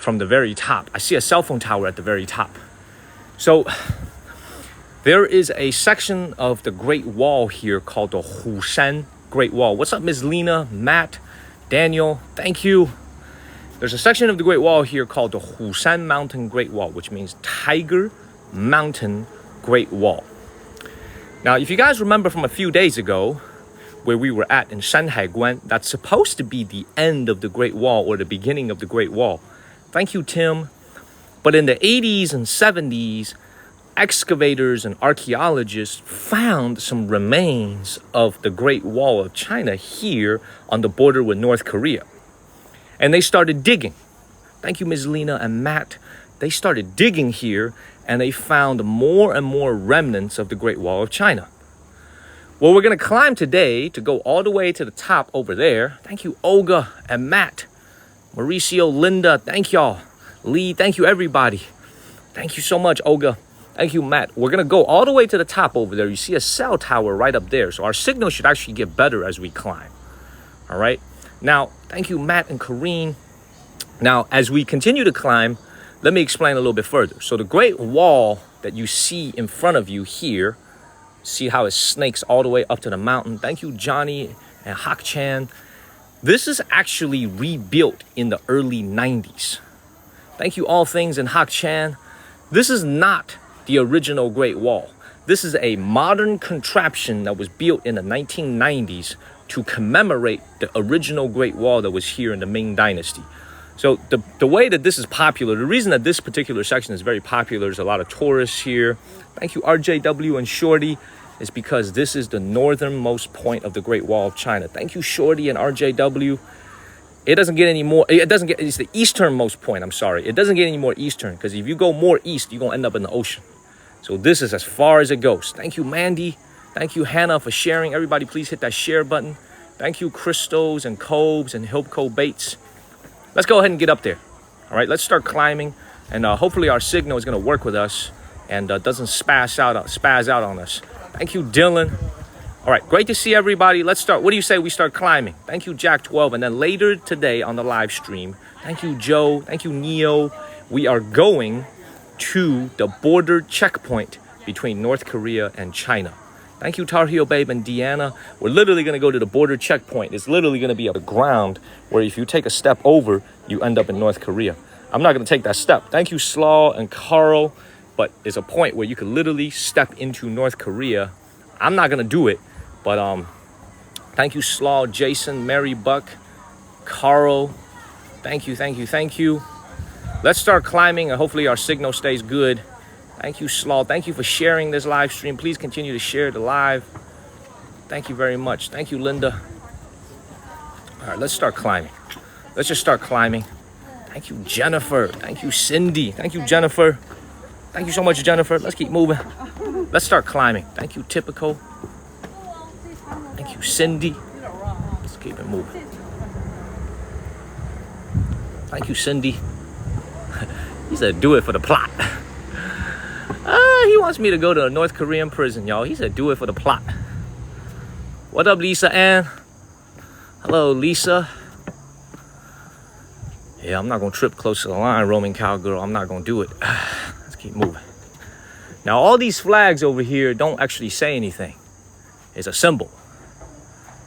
from the very top. I see a cell phone tower at the very top. So there is a section of the Great Wall here called the Hushan Great Wall. What's up, Ms. Lena, Matt, Daniel? Thank you. There's a section of the Great Wall here called the Hushan Mountain Great Wall, which means Tiger Mountain Great Wall. Now, if you guys remember from a few days ago, where we were at in Shanhaiguan, that's supposed to be the end of the Great Wall or the beginning of the Great Wall. Thank you, Tim. But in the 80s and 70s, excavators and archaeologists found some remains of the Great Wall of China here on the border with North Korea. And they started digging. Thank you, Ms. Lena and Matt. They started digging here and they found more and more remnants of the Great Wall of China. Well, we're going to climb today to go all the way to the top over there. Thank you, Olga and Matt. Mauricio, Linda, thank y'all. Lee, thank you, everybody. Thank you so much, Olga. Thank you, Matt. We're going to go all the way to the top over there. You see a cell tower right up there. So our signal should actually get better as we climb. All right. Now, thank you, Matt and Kareen. Now, as we continue to climb, let me explain a little bit further. So the Great Wall that you see in front of you here, see how it snakes all the way up to the mountain. Thank you, Johnny and Hak Chan. This is actually rebuilt in the early 90s. Thank you, All Things and Hak Chan. This is not the original Great Wall. This is a modern contraption that was built in the 1990s to commemorate the original Great Wall that was here in the Ming Dynasty. So the way that this is popular, the reason that this particular section is very popular, there's a lot of tourists here. Thank you, RJW and Shorty, is because this is the northernmost point of the Great Wall of China. Thank you, Shorty and RJW. It doesn't get any more, it's the easternmost point, I'm sorry. It doesn't get any more eastern, because if you go more east, you're going to end up in the ocean. So this is as far as it goes. Thank you, Mandy. Thank you, Hannah, for sharing. Everybody, please hit that share button. Thank you, Christos and Cobes and Hilpco Bates. Let's go ahead and get up there. All right, let's start climbing. And hopefully our signal is going to work with us and doesn't spaz out on us. Thank you, Dylan. All right, great to see everybody. Let's start. What do you say we start climbing? Thank you, Jack12. And then later today on the live stream, thank you, Joe. Thank you, Neo. We are going to the border checkpoint between North Korea and China. Thank you, Tar Heel Babe and Deanna. We're literally going to go to the border checkpoint. It's literally going to be on the ground where if you take a step over, you end up in North Korea. I'm not going to take that step. Thank you, Slaw and Carl. But it's a point where you can literally step into North Korea. I'm not going to do it. But thank you, Slaw, Jason, Mary Buck, Carl. Thank you, thank you, thank you. Let's start climbing and hopefully our signal stays good. Thank you, Slaw. Thank you for sharing this live stream. Please continue to share the live. Thank you very much. Thank you, Linda. All right, let's start climbing. Let's just start climbing. Thank you, Jennifer. Thank you, Cindy. Thank you, Jennifer. Thank you so much, Jennifer. Let's keep moving. Let's start climbing. Thank you, Typical. Thank you, Cindy. Let's keep it moving. Thank you, Cindy. He said, do it for the plot. He wants me to go to a North Korean prison, y'all. He said, do it for the plot. What up, Lisa Ann? Hello, Lisa. Yeah, I'm not going to trip close to the line, roaming cowgirl. I'm not going to do it. Let's keep moving. Now, all these flags over here don't actually say anything. It's a symbol.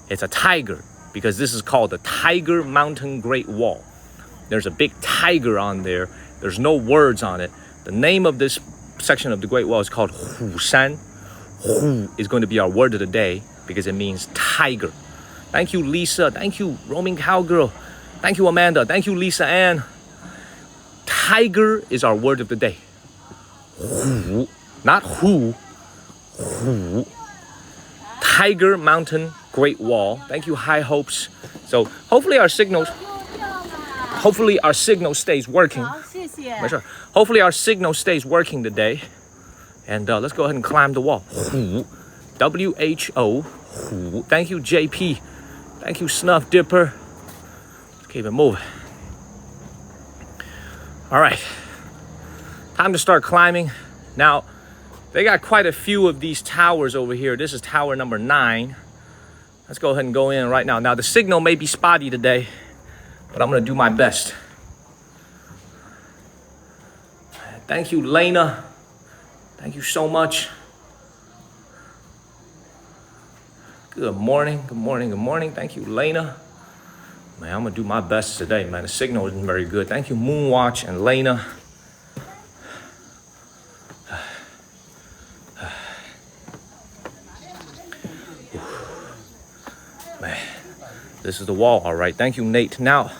It's a tiger, because this is called the Tiger Mountain Great Wall. There's a big tiger on there. There's no words on it. The name of this section of the Great Wall is called Hushan. Hu is going to be our word of the day because it means tiger. Thank you, Lisa. Thank you, roaming cowgirl. Thank you, Amanda. Thank you, Lisa Ann. Tiger is our word of the day. Hu, not who. Hu. Tiger Mountain Great Wall. Thank you, High Hopes. So hopefully our signal stays working. Hopefully our signal stays working today. And let's go ahead and climb the wall. W-H-O. Thank you, JP. Thank you, Snuff Dipper. Let's keep it moving. All right. Time to start climbing. Now, they got quite a few of these towers over here. This is tower number 9. Let's go ahead and go in right now. Now, the signal may be spotty today, but I'm going to do my best. Thank you, Lena. Thank you so much. Good morning, good morning, good morning. Thank you, Lena. Man, I'm gonna do my best today, man. The signal isn't very good. Thank you, Moonwatch and Lena. Man, this is the wall, all right. Thank you, Nate. Now,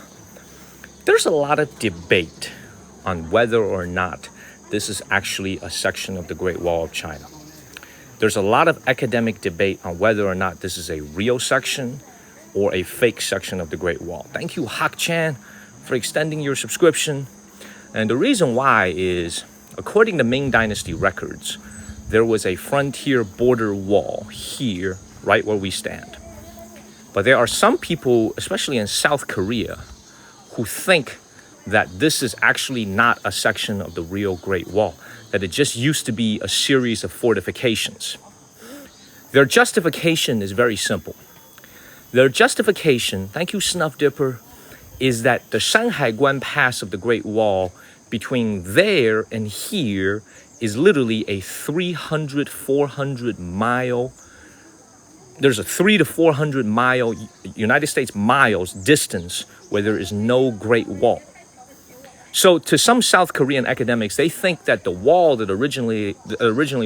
there's a lot of debate on whether or not this is actually a section of the Great Wall of China. There's a lot of academic debate on whether or not this is a real section or a fake section of the Great Wall. Thank you, Hak Chan, for extending your subscription. And the reason why is, according to Ming Dynasty records, there was a frontier border wall here, right where we stand. But there are some people, especially in South Korea, who think that this is actually not a section of the real Great Wall, that it just used to be a series of fortifications. Their justification is very simple. Their justification, thank you, Snuff Dipper, is that the Shanghai Guan Pass of the Great Wall between there and here is literally a 300, 400 mile. There's a 300 to 400 mile United States miles distance where there is no Great Wall. So to some South Korean academics, they think that the wall that originally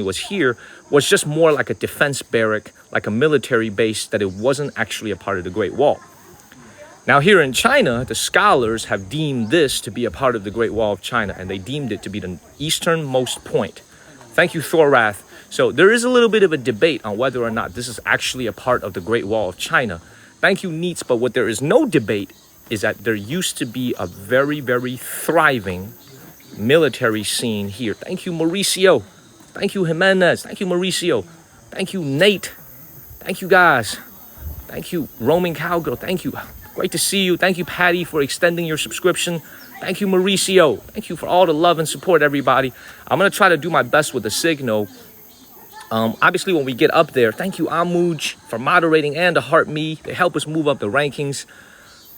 was here was just more like a defense barrack, like a military base, that it wasn't actually a part of the Great Wall. Now here in China, the scholars have deemed this to be a part of the Great Wall of China, and they deemed it to be the easternmost point. Thank you, Thorath. So there is a little bit of a debate on whether or not this is actually a part of the Great Wall of China. Thank you, Neats, but what there is no debate is that there used to be a very, very thriving military scene here. Thank you, Mauricio. Thank you, Jimenez. Thank you, Mauricio. Thank you, Nate. Thank you, guys. Thank you, Roaming Cowgirl. Thank you. Great to see you. Thank you, Patty, for extending your subscription. Thank you, Mauricio. Thank you for all the love and support, everybody. I'm going to try to do my best with the signal. Obviously, when we get up there, thank you, Amuj, for moderating, and to Heart Me. They help us move up the rankings.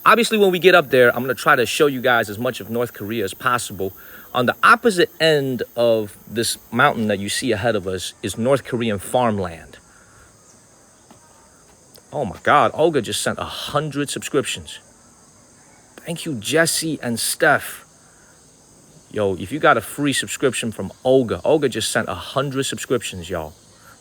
Obviously, when we get up there, I'm going to try to show you guys as much of North Korea as possible. On the opposite end of this mountain that you see ahead of us is North Korean farmland. Oh my God, Olga just sent 100 subscriptions. Thank you, Jesse and Steph. Yo, if you got a free subscription from Olga, Olga just sent 100 subscriptions, y'all.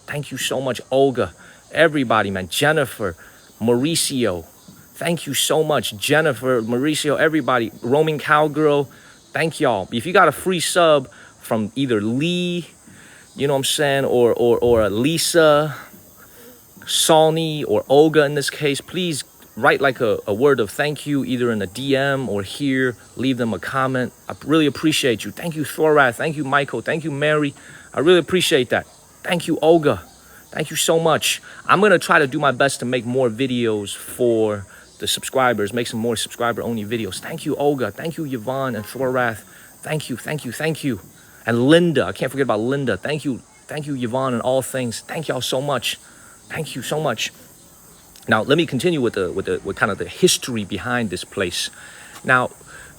Thank you so much, Olga. Everybody, man. Jennifer, Mauricio. Thank you so much, Jennifer, Mauricio, everybody. Roaming Cowgirl, thank y'all. If you got a free sub from either Lee, you know what I'm saying, or Lisa, Sony, or Olga in this case, please write like a word of thank you, either in a DM or here. Leave them a comment. I really appreciate you. Thank you, Thorath. Thank you, Michael. Thank you, Mary. I really appreciate that. Thank you, Olga. Thank you so much. I'm going to try to do my best to make more videos for the subscribers, make some more subscriber-only videos. Thank you, Olga. Thank you, Yvonne and Thorath. Thank you, thank you, thank you. And Linda, I can't forget about Linda. Thank you, Yvonne, and all things. Thank y'all so much. Thank you so much. Now, let me continue with kind of the history behind this place. Now,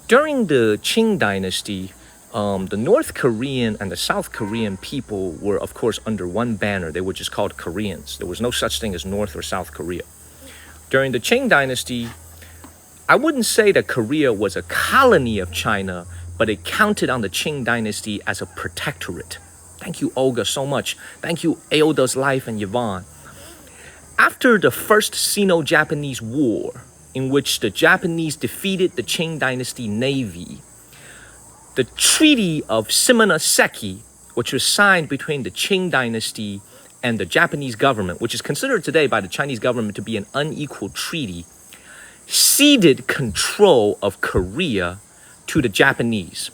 during the Qing Dynasty, the North Korean and the South Korean people were, of course, under one banner. They were just called Koreans. There was no such thing as North or South Korea. During the Qing Dynasty, I wouldn't say that Korea was a colony of China, but it counted on the Qing Dynasty as a protectorate. Thank you, Olga, so much. Thank you, Aoda's Life and Yvonne. After the First Sino-Japanese War, in which the Japanese defeated the Qing Dynasty Navy, the Treaty of Shimonoseki, which was signed between the Qing Dynasty and the Japanese government, which is considered today by the Chinese government to be an unequal treaty, ceded control of Korea to the Japanese.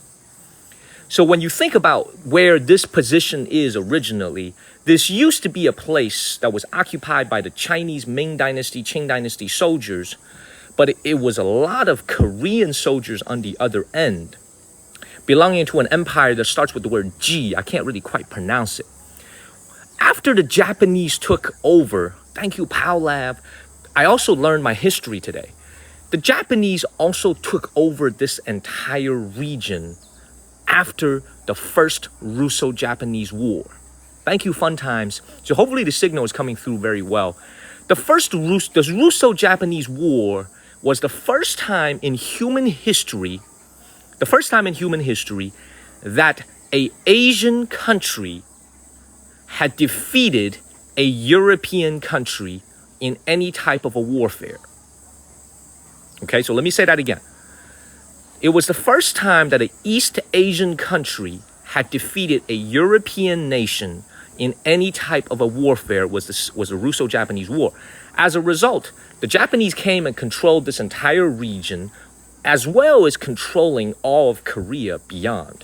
So when you think about where this position is originally, this used to be a place that was occupied by the Chinese Ming Dynasty, Qing Dynasty soldiers, but it was a lot of Korean soldiers on the other end, belonging to an empire that starts with the word Ji. I can't really quite pronounce it. After the Japanese took over, thank you, Powlab, I also learned my history today. The Japanese also took over this entire region after the first Russo-Japanese War. Thank you, fun times. So hopefully the signal is coming through very well. The Russo-Japanese War was the first time in human history that an Asian country had defeated a European country in any type of a warfare. Okay, so let me say that again. It was the first time that an East Asian country had defeated a European nation in any type of a warfare was the Russo-Japanese War. As a result, the Japanese came and controlled this entire region, as well as controlling all of Korea beyond.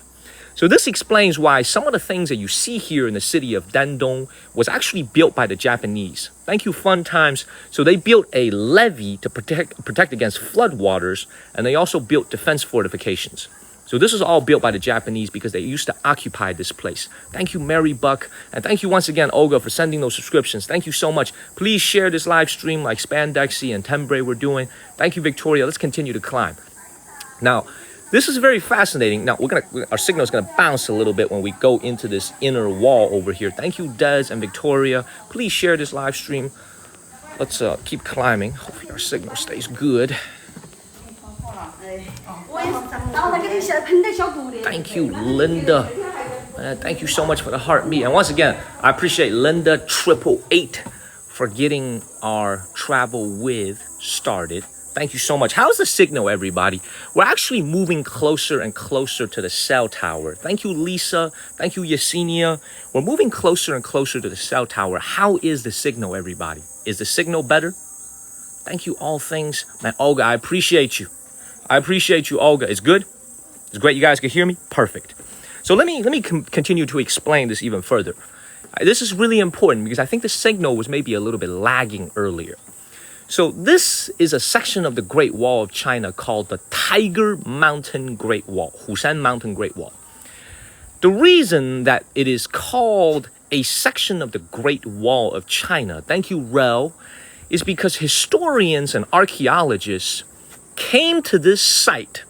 So this explains why some of the things that you see here in the city of Dandong was actually built by the Japanese. Thank you, fun times. So they built a levee to protect against floodwaters, and they also built defense fortifications. So this was all built by the Japanese because they used to occupy this place. Thank you, Mary Buck. And thank you once again, Olga, for sending those subscriptions. Thank you so much. Please share this live stream like Spandexy and Tembre were doing. Thank you, Victoria. Let's continue to climb. Now, this is very fascinating. Now, our signal is going to bounce a little bit when we go into this inner wall over here. Thank you, Des and Victoria. Please share this live stream. Let's keep climbing. Hopefully our signal stays good. Thank you, Linda. Thank you so much for the heartbeat. And once again, I appreciate Linda 888 for getting our travel with started. Thank you so much. How's the signal, everybody? We're actually moving closer and closer to the cell tower. Thank you, Lisa. Thank you, Yesenia. We're moving closer and closer to the cell tower. How is the signal, everybody? Is the signal better? Thank you, all things. Man, Olga, I appreciate you. I appreciate you, Olga. It's good? It's great you guys can hear me? Perfect. So let me continue to explain this even further. This is really important because I think the signal was maybe a little bit lagging earlier. So this is a section of the Great Wall of China called the Tiger Mountain Great Wall, Hushan Mountain Great Wall. The reason that it is called a section of the Great Wall of China, thank you, Rel, is because historians and archaeologists came to this site.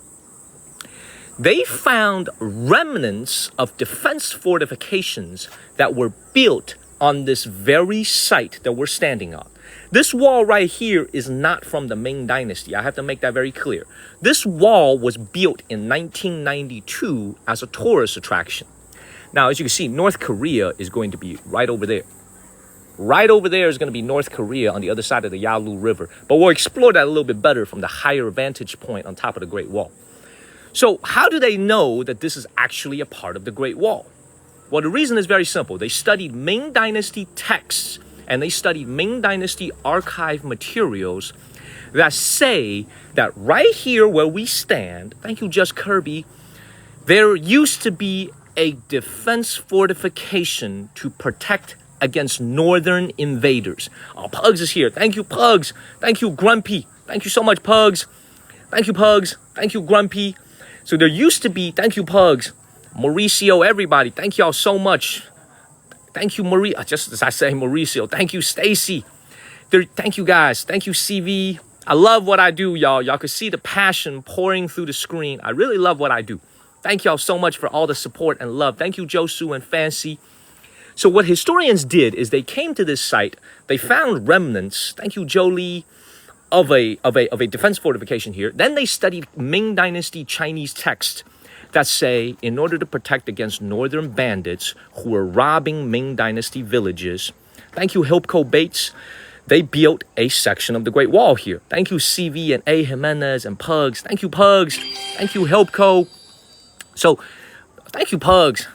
They found remnants of defense fortifications that were built on this very site that we're standing on. This wall right here is not from the Ming Dynasty. I have to make that very clear. This wall was built in 1992 as a tourist attraction. Now, as you can see, North Korea is going to be right over there. Right over there is going to be North Korea on the other side of the Yalu River. But we'll explore that a little bit better from the higher vantage point on top of the Great Wall. So how do they know that this is actually a part of the Great Wall? Well, the reason is very simple. They studied Ming Dynasty texts and they studied Ming Dynasty archive materials that say that right here where we stand, thank you, Just Kirby, there used to be a defense fortification to protect against northern invaders. Oh, Pugs is here. Thank you, Pugs. Thank you, Grumpy. Thank you so much, Pugs. Thank you, Pugs. Thank you, Grumpy. So there used to be, thank you, Pugs. Mauricio, everybody. Thank y'all so much. Thank you, Marie. Just as I say, Mauricio. Thank you, Stacy. Thank you, guys. Thank you, CV. I love what I do, y'all. Y'all can see the passion pouring through the screen. I really love what I do. Thank y'all so much for all the support and love. Thank you, Josu and Fancy. So what historians did is they came to this site. They found remnants. Thank you, Jolie. Of a defense fortification here. Then they studied Ming Dynasty Chinese texts that say in order to protect against northern bandits who were robbing Ming Dynasty villages. Thank you, Hilpco Bates. They built a section of the Great Wall here. Thank you, CV and A. Jimenez and Pugs. Thank you, Pugs. Thank you, Hilpco. So, thank you, Pugs.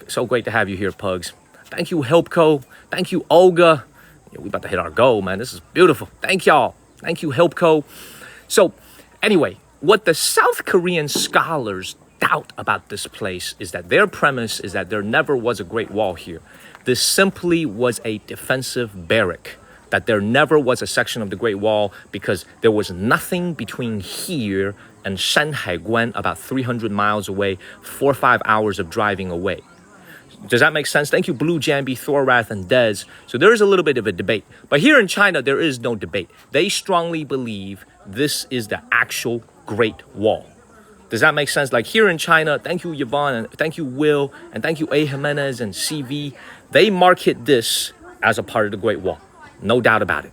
So great to have you here, Pugs. Thank you, Hilpco. Thank you, Olga. We about to hit our goal, man. This is beautiful. Thank y'all. Thank you, Hilpco. So, anyway, what the South Korean scholars doubt about this place is that their premise is that there never was a Great Wall here. This simply was a defensive barrack, that there never was a section of the Great Wall because there was nothing between here and Shanhaiguan, about 300 miles away, 4 or 5 hours of driving away. Does that make sense? Thank you, Blue Jambi, Thorrath, and Dez. So there is a little bit of a debate. But here in China, there is no debate. They strongly believe this is the actual Great Wall. Does that make sense? Like here in China, thank you, Yvonne, and thank you, Will, and thank you, A. Jimenez and CV. They market this as a part of the Great Wall. No doubt about it.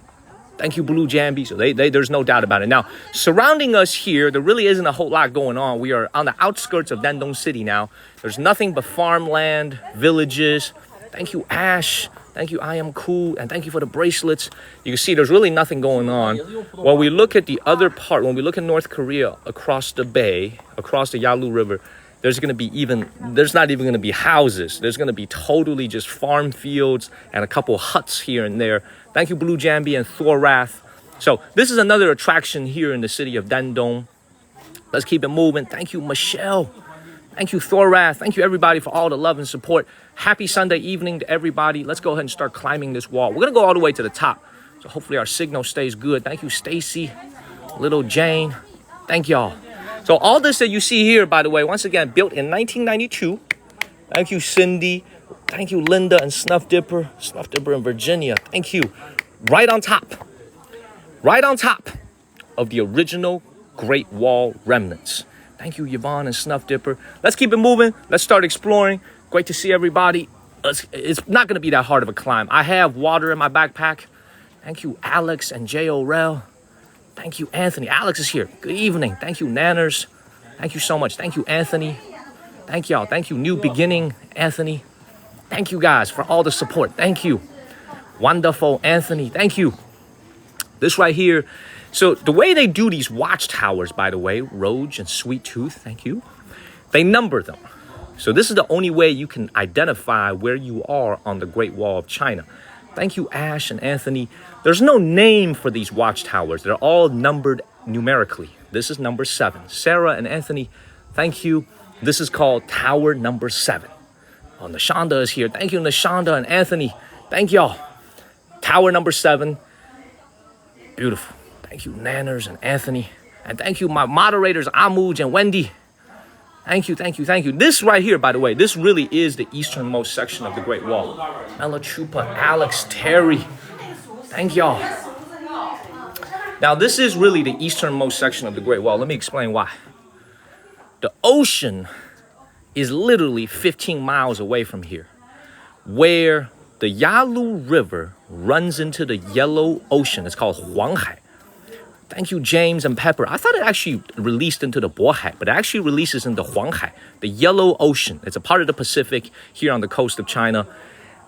Thank you, Blue Jambi. So there's no doubt about it. Now, surrounding us here, there really isn't a whole lot going on. We are on the outskirts of Dandong City now. There's nothing but farmland, villages. Thank you, Ash. Thank you, I Am Cool. And thank you for the bracelets. You can see there's really nothing going on. When we look at the other part, when we look at North Korea across the bay, across the Yalu River, there's not even going to be houses. There's going to be totally just farm fields and a couple huts here and there. Thank you, Blue Jambi and Thorath. So this is another attraction here in the city of Dandong. Let's keep it moving. Thank you, Michelle. Thank you, Thorath. Thank you, everybody, for all the love and support. Happy Sunday evening to everybody. Let's go ahead and start climbing this wall. We're going to go all the way to the top. So hopefully our signal stays good. Thank you, Stacy, Little Jane. Thank y'all. So all this that you see here, by the way, once again, built in 1992. Thank you, Cindy. Thank you, Linda and Snuff Dipper in Virginia. Thank you. Right on top of the original Great Wall remnants. Thank you, Yvonne and Snuff Dipper. Let's keep it moving. Let's start exploring. Great to see everybody. It's not going to be that hard of a climb. I have water in my backpack. Thank you, Alex and J. Orel. Thank you, Anthony. Alex is here. Good evening. Thank you, Nanners. Thank you so much. Thank you, Anthony. Thank y'all. Thank you, New Beginning, Anthony. Thank you guys for all the support. Thank you. Wonderful, Anthony. Thank you. This right here. So the way they do these watchtowers, by the way, Roge and Sweet Tooth, thank you. They number them. So this is the only way you can identify where you are on the Great Wall of China. Thank you, Ash and Anthony. There's no name for these watchtowers. They're all numbered numerically. This is number 7. Sarah and Anthony, thank you. This is called Tower number 7. Oh, Nashanda is here. Thank you, Nashanda and Anthony. Thank y'all. Tower number 7. Beautiful. Thank you, Nanners and Anthony. And thank you, my moderators, Amuj and Wendy. Thank you, thank you, thank you. This right here, by the way, this really is the easternmost section of the Great Wall. Melachupa, Alex, Terry. Thank y'all. Now, this is really the easternmost section of the Great Wall. Let me explain why. The ocean is literally 15 miles away from here, where the Yalu River runs into the Yellow Ocean. It's called Huanghai. Thank you, James and Pepper. I thought it actually released into the Bohai, but it actually releases into Huanghai, the Yellow Ocean. It's a part of the Pacific here on the coast of China.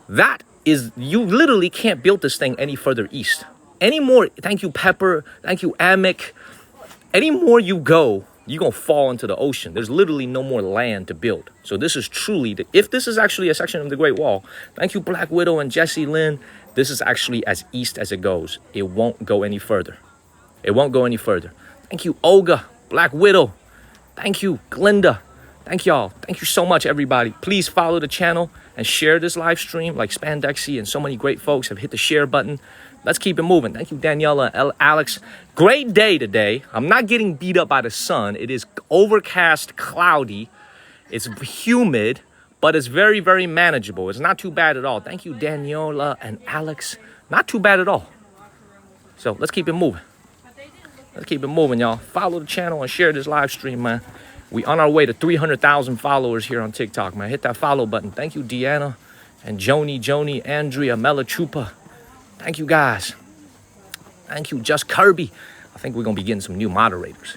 That is, you literally can't build this thing any further east. Any more, thank you, Pepper. Thank you, Amic. Any more you go, you're going to fall into the ocean. There's literally no more land to build. So this is truly, if this is actually a section of the Great Wall, thank you, Black Widow and Jesse Lynn. This is actually as east as it goes. It won't go any further. It won't go any further. Thank you, Olga, Black Widow. Thank you, Glinda. Thank y'all. Thank you so much, everybody. Please follow the channel and share this live stream like Spandexy and so many great folks have hit the share button. Let's keep it moving. Thank you, Daniela, Alex. Great day today. I'm not getting beat up by the sun. It is overcast, cloudy. It's humid, but it's very, very manageable. It's not too bad at all. Thank you, Daniela and Alex. Not too bad at all. So let's keep it moving. Let's keep it moving, y'all. Follow the channel and share this live stream, man. We on our way to 300,000 followers here on TikTok, man. Hit that follow button. Thank you, Deanna and Joni, Andrea, Melachupa. Thank you, guys. Thank you, Just Kirby. I think we're going to be getting some new moderators.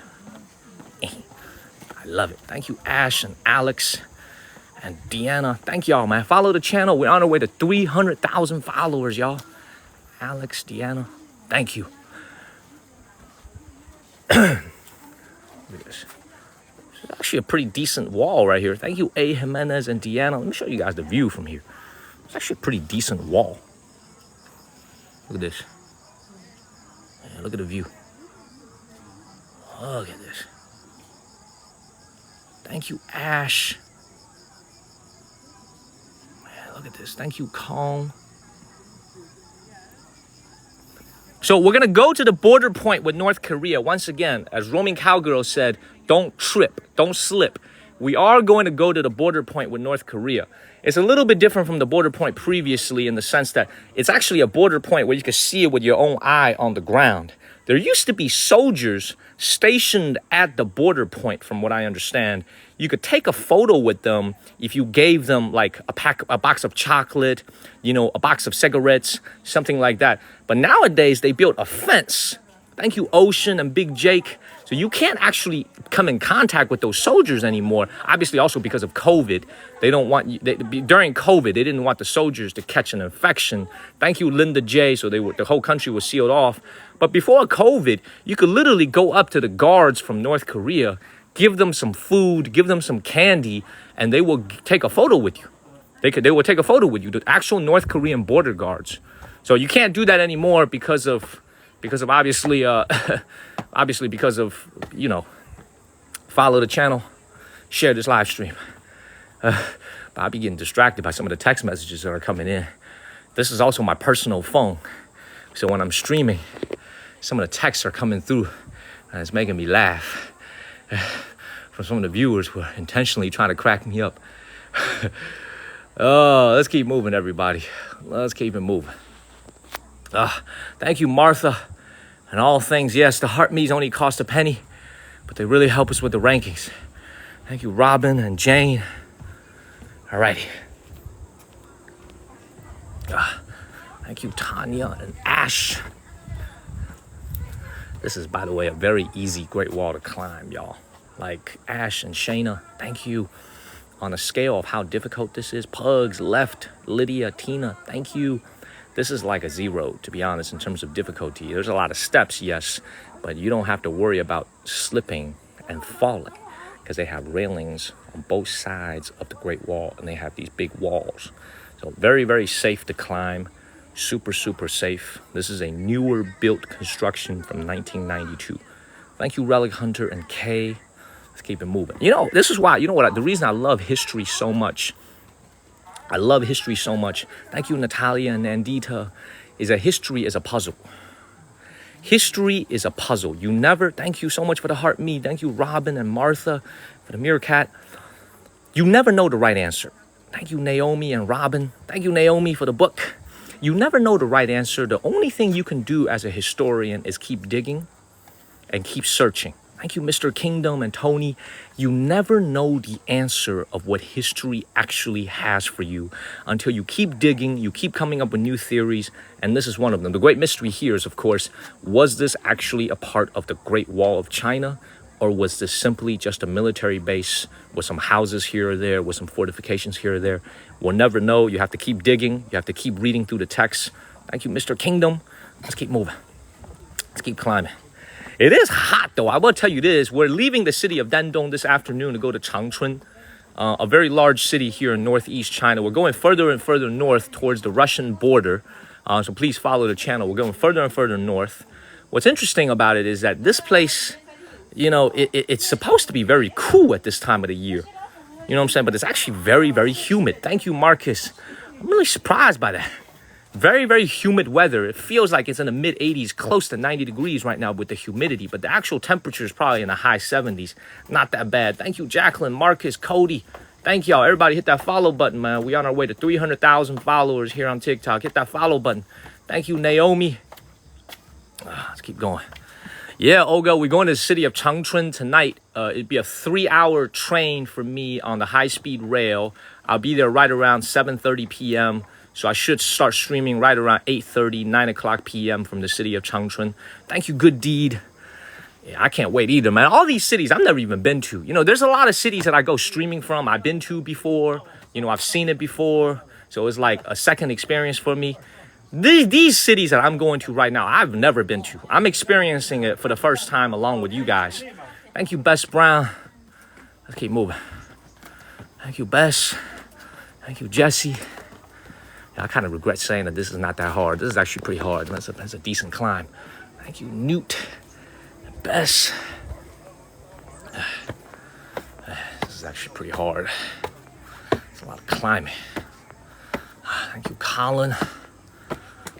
I love it. Thank you, Ash and Alex and Deanna. Thank y'all, man. Follow the channel. We're on our way to 300,000 followers, y'all. Alex, Deanna, thank you. Look at this. It's actually a pretty decent wall right here. Thank you, A. Jimenez and Deanna. Let me show you guys the view from here. It's actually a pretty decent wall. Look at this. Man, look at the view. Look at this. Thank you, Ash. Man, look at this. Thank you, Kong. So we're going to go to the border point with North Korea. Once again, as Roaming Cowgirl said, don't trip, don't slip. We are going to go to the border point with North Korea. It's a little bit different from the border point previously in the sense that it's actually a border point where you can see it with your own eye on the ground. There used to be soldiers stationed at the border point, from what I understand. You could take a photo with them if you gave them like a box of chocolate, a box of cigarettes, something like that. But nowadays they built a fence. Thank you, Ocean and Big Jake. So you can't actually come in contact with those soldiers anymore. Obviously, also because of COVID, they don't want during COVID they didn't want the soldiers to catch an infection. Thank you, Linda J. So the whole country was sealed off. But before COVID, you could literally go up to the guards from North Korea, give them some food, give them some candy, and they will take a photo with you. They will take a photo with you, the actual North Korean border guards. So you can't do that anymore because of obviously because of, follow the channel, share this live stream. But I'll be getting distracted by some of the text messages that are coming in. This is also my personal phone. So when I'm streaming, some of the texts are coming through and it's making me laugh from some of the viewers who are intentionally trying to crack me up. Oh, let's keep moving, everybody. Let's keep it moving. Thank you, Martha. And all things, yes, the heart me's only cost a penny, but they really help us with the rankings. Thank you, Robin and Jane. All righty. Thank you, Tanya and Ash. This is, by the way, a very easy Great Wall to climb, y'all. Like Ash and Shayna, thank you. On a scale of how difficult this is, Pugs, Left, Lydia, Tina, thank you. This is like a 0, to be honest, in terms of difficulty. There's a lot of steps, yes, but you don't have to worry about slipping and falling because they have railings on both sides of the Great Wall and they have these big walls. So very, very safe to climb. Super, super safe. This is a newer built construction from 1992. Thank you, Relic Hunter and Kay. Let's keep it moving. This is why, the reason I love history so much. I love history so much. Thank you, Natalia and Nandita. Is that history is a puzzle. History is a puzzle. Thank you so much for the heart me. Thank you, Robin and Martha, for the meerkat. You never know the right answer. Thank you, Naomi and Robin. Thank you, Naomi, for the book. You never know the right answer. The only thing you can do as a historian is keep digging and keep searching. Thank you, Mr. Kingdom and Tony. You never know the answer of what history actually has for you until you keep digging, you keep coming up with new theories, and this is one of them. The great mystery here is, of course, was this actually a part of the Great Wall of China, or was this simply just a military base with some houses here or there, with some fortifications here or there? We'll never know. You have to keep digging. You have to keep reading through the text. Thank you, Mr. Kingdom. Let's keep moving. Let's keep climbing. It is hot, though. I will tell you this. We're leaving the city of Dandong this afternoon to go to Changchun, a very large city here in northeast China. We're going further and further north towards the Russian border. So please follow the channel. We're going further and further north. What's interesting about it is that this place, it's supposed to be very cool at this time of the year. You know what I'm saying? But it's actually very, very humid. Thank you, Marcus. I'm really surprised by that. Very, very humid weather. It feels like it's in the mid 80s, close to 90 degrees right now with the humidity. But the actual temperature is probably in the high 70s. Not that bad. Thank you, Jacqueline, Marcus, Cody. Thank y'all. Everybody hit that follow button, man. We on our way to 300,000 followers here on TikTok. Hit that follow button. Thank you, Naomi. Let's keep going. Yeah, Olga, we're going to the city of Changchun tonight. It'd be a 3-hour train for me on the high-speed rail. I'll be there right around 7:30 p.m., so I should start streaming right around 8:30, 9 o'clock p.m. from the city of Changchun. Thank you, Good Deed. Yeah, I can't wait either, man. All these cities I've never even been to. There's a lot of cities that I go streaming from. I've been to before. I've seen it before. So it's like a second experience for me. These cities that I'm going to right now, I've never been to. I'm experiencing it for the first time along with you guys. Thank you, Bess Brown. Let's keep moving. Thank you, Bess. Thank you, Jesse. I kind of regret saying that this is not that hard. This is actually pretty hard. That's a decent climb. Thank you, Newt and Bess. This is actually pretty hard. It's a lot of climbing. Thank you, Colin.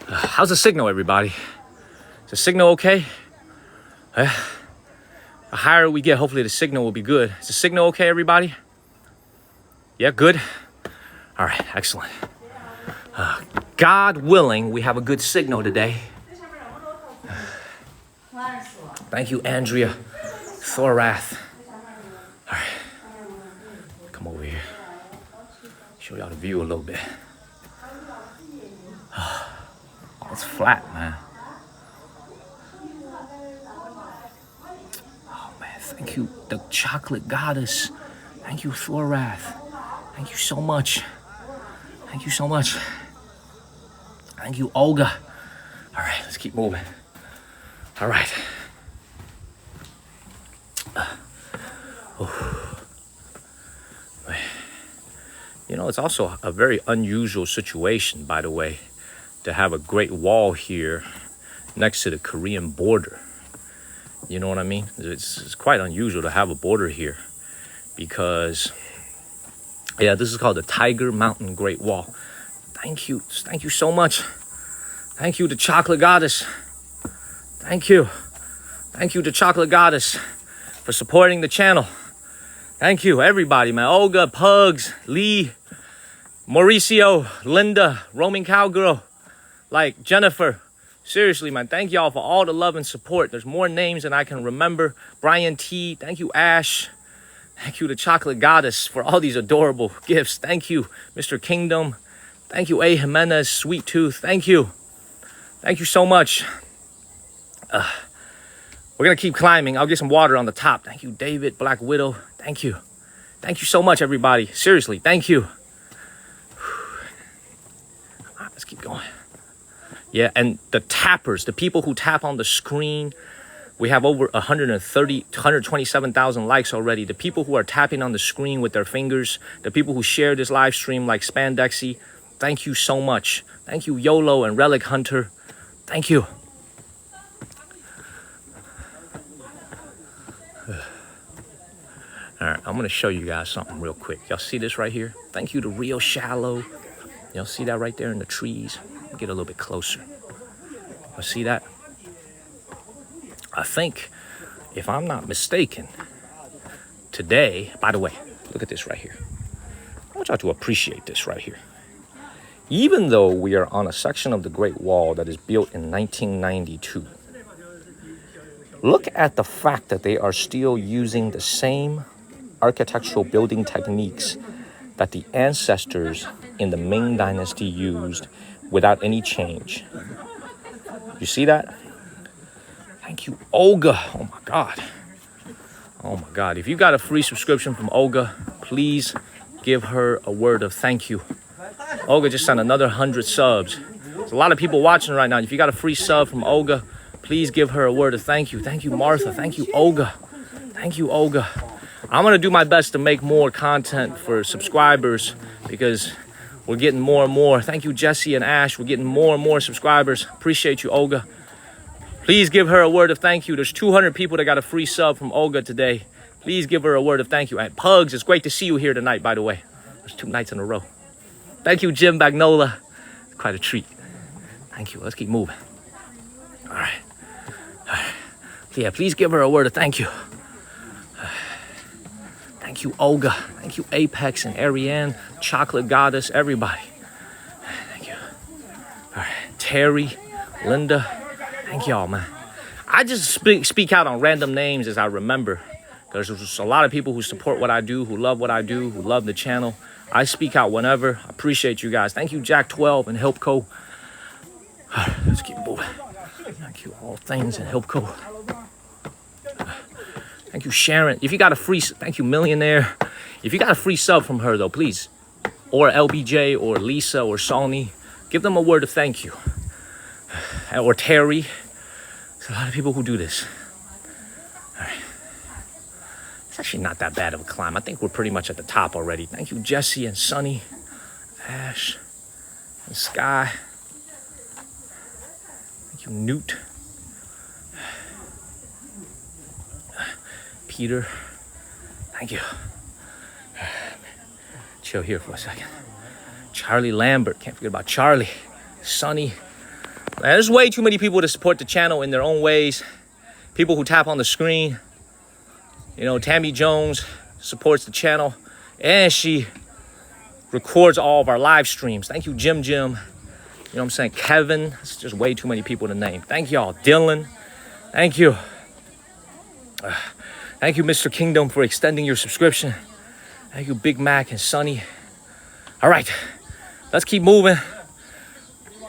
How's the signal, everybody? Is the signal okay? The higher we get, hopefully the signal will be good. Is the signal okay, everybody? Yeah, good? All right, excellent. God willing, we have a good signal today. Thank you, Andrea. Thorath. All right. Come over here. Show y'all the view a little bit. Oh, it's flat, man. Oh, man. Thank you, the chocolate goddess. Thank you, Thorath. Thank you so much. Thank you so much. Thank you, Olga. All right, let's keep moving. All right. You know, it's also a very unusual situation, by the way, to have a Great Wall here next to the Korean border. You know what I mean? It's quite unusual to have a border here because, yeah, this is called the Tiger Mountain Great Wall. Thank you so much. Thank you, the chocolate goddess. Thank you, the chocolate goddess, for supporting the channel. Thank you, everybody, man. Olga, Pugs, Lee, Mauricio, Linda, Roaming Cowgirl, like Jennifer. Seriously, man, thank y'all for all the love and support. There's more names than I can remember. Brian T, thank you, Ash. Thank you, the chocolate goddess, for all these adorable gifts. Thank you, Mr. Kingdom. Thank you, A. Jimenez, Sweet Tooth. Thank you. Thank you so much. We're going to keep climbing. I'll get some water on the top. Thank you, David, Black Widow. Thank you. Thank you so much, everybody. Seriously, thank you. All right, let's keep going. Yeah, and the tappers, the people who tap on the screen, we have over 127,000 likes already. The people who are tapping on the screen with their fingers, the people who share this live stream like Spandexy, thank you so much. Thank you, YOLO and Relic Hunter. Thank you. All right, I'm going to show you guys something real quick. Y'all see this right here? Thank you to Real Shallow. Y'all see that right there in the trees? Get a little bit closer. Y'all see that? I think, if I'm not mistaken, today, by the way, look at this right here. I want y'all to appreciate this right here. Even though we are on a section of the Great Wall that is built in 1992, look at the fact that they are still using the same architectural building techniques that the ancestors in the Ming Dynasty used without any change. You see that? Thank you, Olga. Oh my God. Oh my God. If you got a free subscription from Olga, please give her a word of thank you. Olga just sent another 100 subs. There's a lot of people watching right now. If you got a free sub from Olga, please give her a word of thank you. Thank you, Martha. Thank you, Olga. Thank you, Olga. I'm going to do my best to make more content for subscribers because we're getting more and more. Thank you, Jesse and Ash. We're getting more and more subscribers. Appreciate you, Olga. Please give her a word of thank you. There's 200 people that got a free sub from Olga today. Please give her a word of thank you. And Pugs, it's great to see you here tonight, by the way. There's 2 nights in a row. Thank you, Jim Bagnola. Quite a treat. Thank you. Let's keep moving. All right. All right. Yeah, please give her a word of thank you. Thank you, Olga. Thank you, Apex and Ariane, Chocolate Goddess, everybody. Thank you. All right. Terry, Linda. Thank y'all, man. I just speak out on random names as I remember. Because there's a lot of people who support what I do, who love what I do, who love the channel. I speak out whenever. I appreciate you guys. Thank you, Jack12 and Helpco. All right, let's keep moving. Thank you, All Things and Helpco. Thank you, Sharon. If you got a free, thank you, Millionaire. If you got a free sub from her, though, please, or LBJ, or Lisa, or Sony, give them a word of thank you. Or Terry. There's a lot of people who do this. All right. It's actually not that bad of a climb. I think we're pretty much at the top already. Thank you, Jesse and Sunny, Ash, and Sky. Thank you, Newt. Peter, thank you. Chill here for a second. Charlie Lambert, can't forget about Charlie. Sonny. Man, there's way too many people to support the channel in their own ways. People who tap on the screen. You know, Tammy Jones supports the channel and she records all of our live streams. Thank you, Jim. You know what I'm saying? Kevin, it's just way too many people to name. Thank y'all. Dylan, thank you. Thank you, Mr. Kingdom, for extending your subscription. Thank you, Big Mac and Sunny. All right, let's keep moving.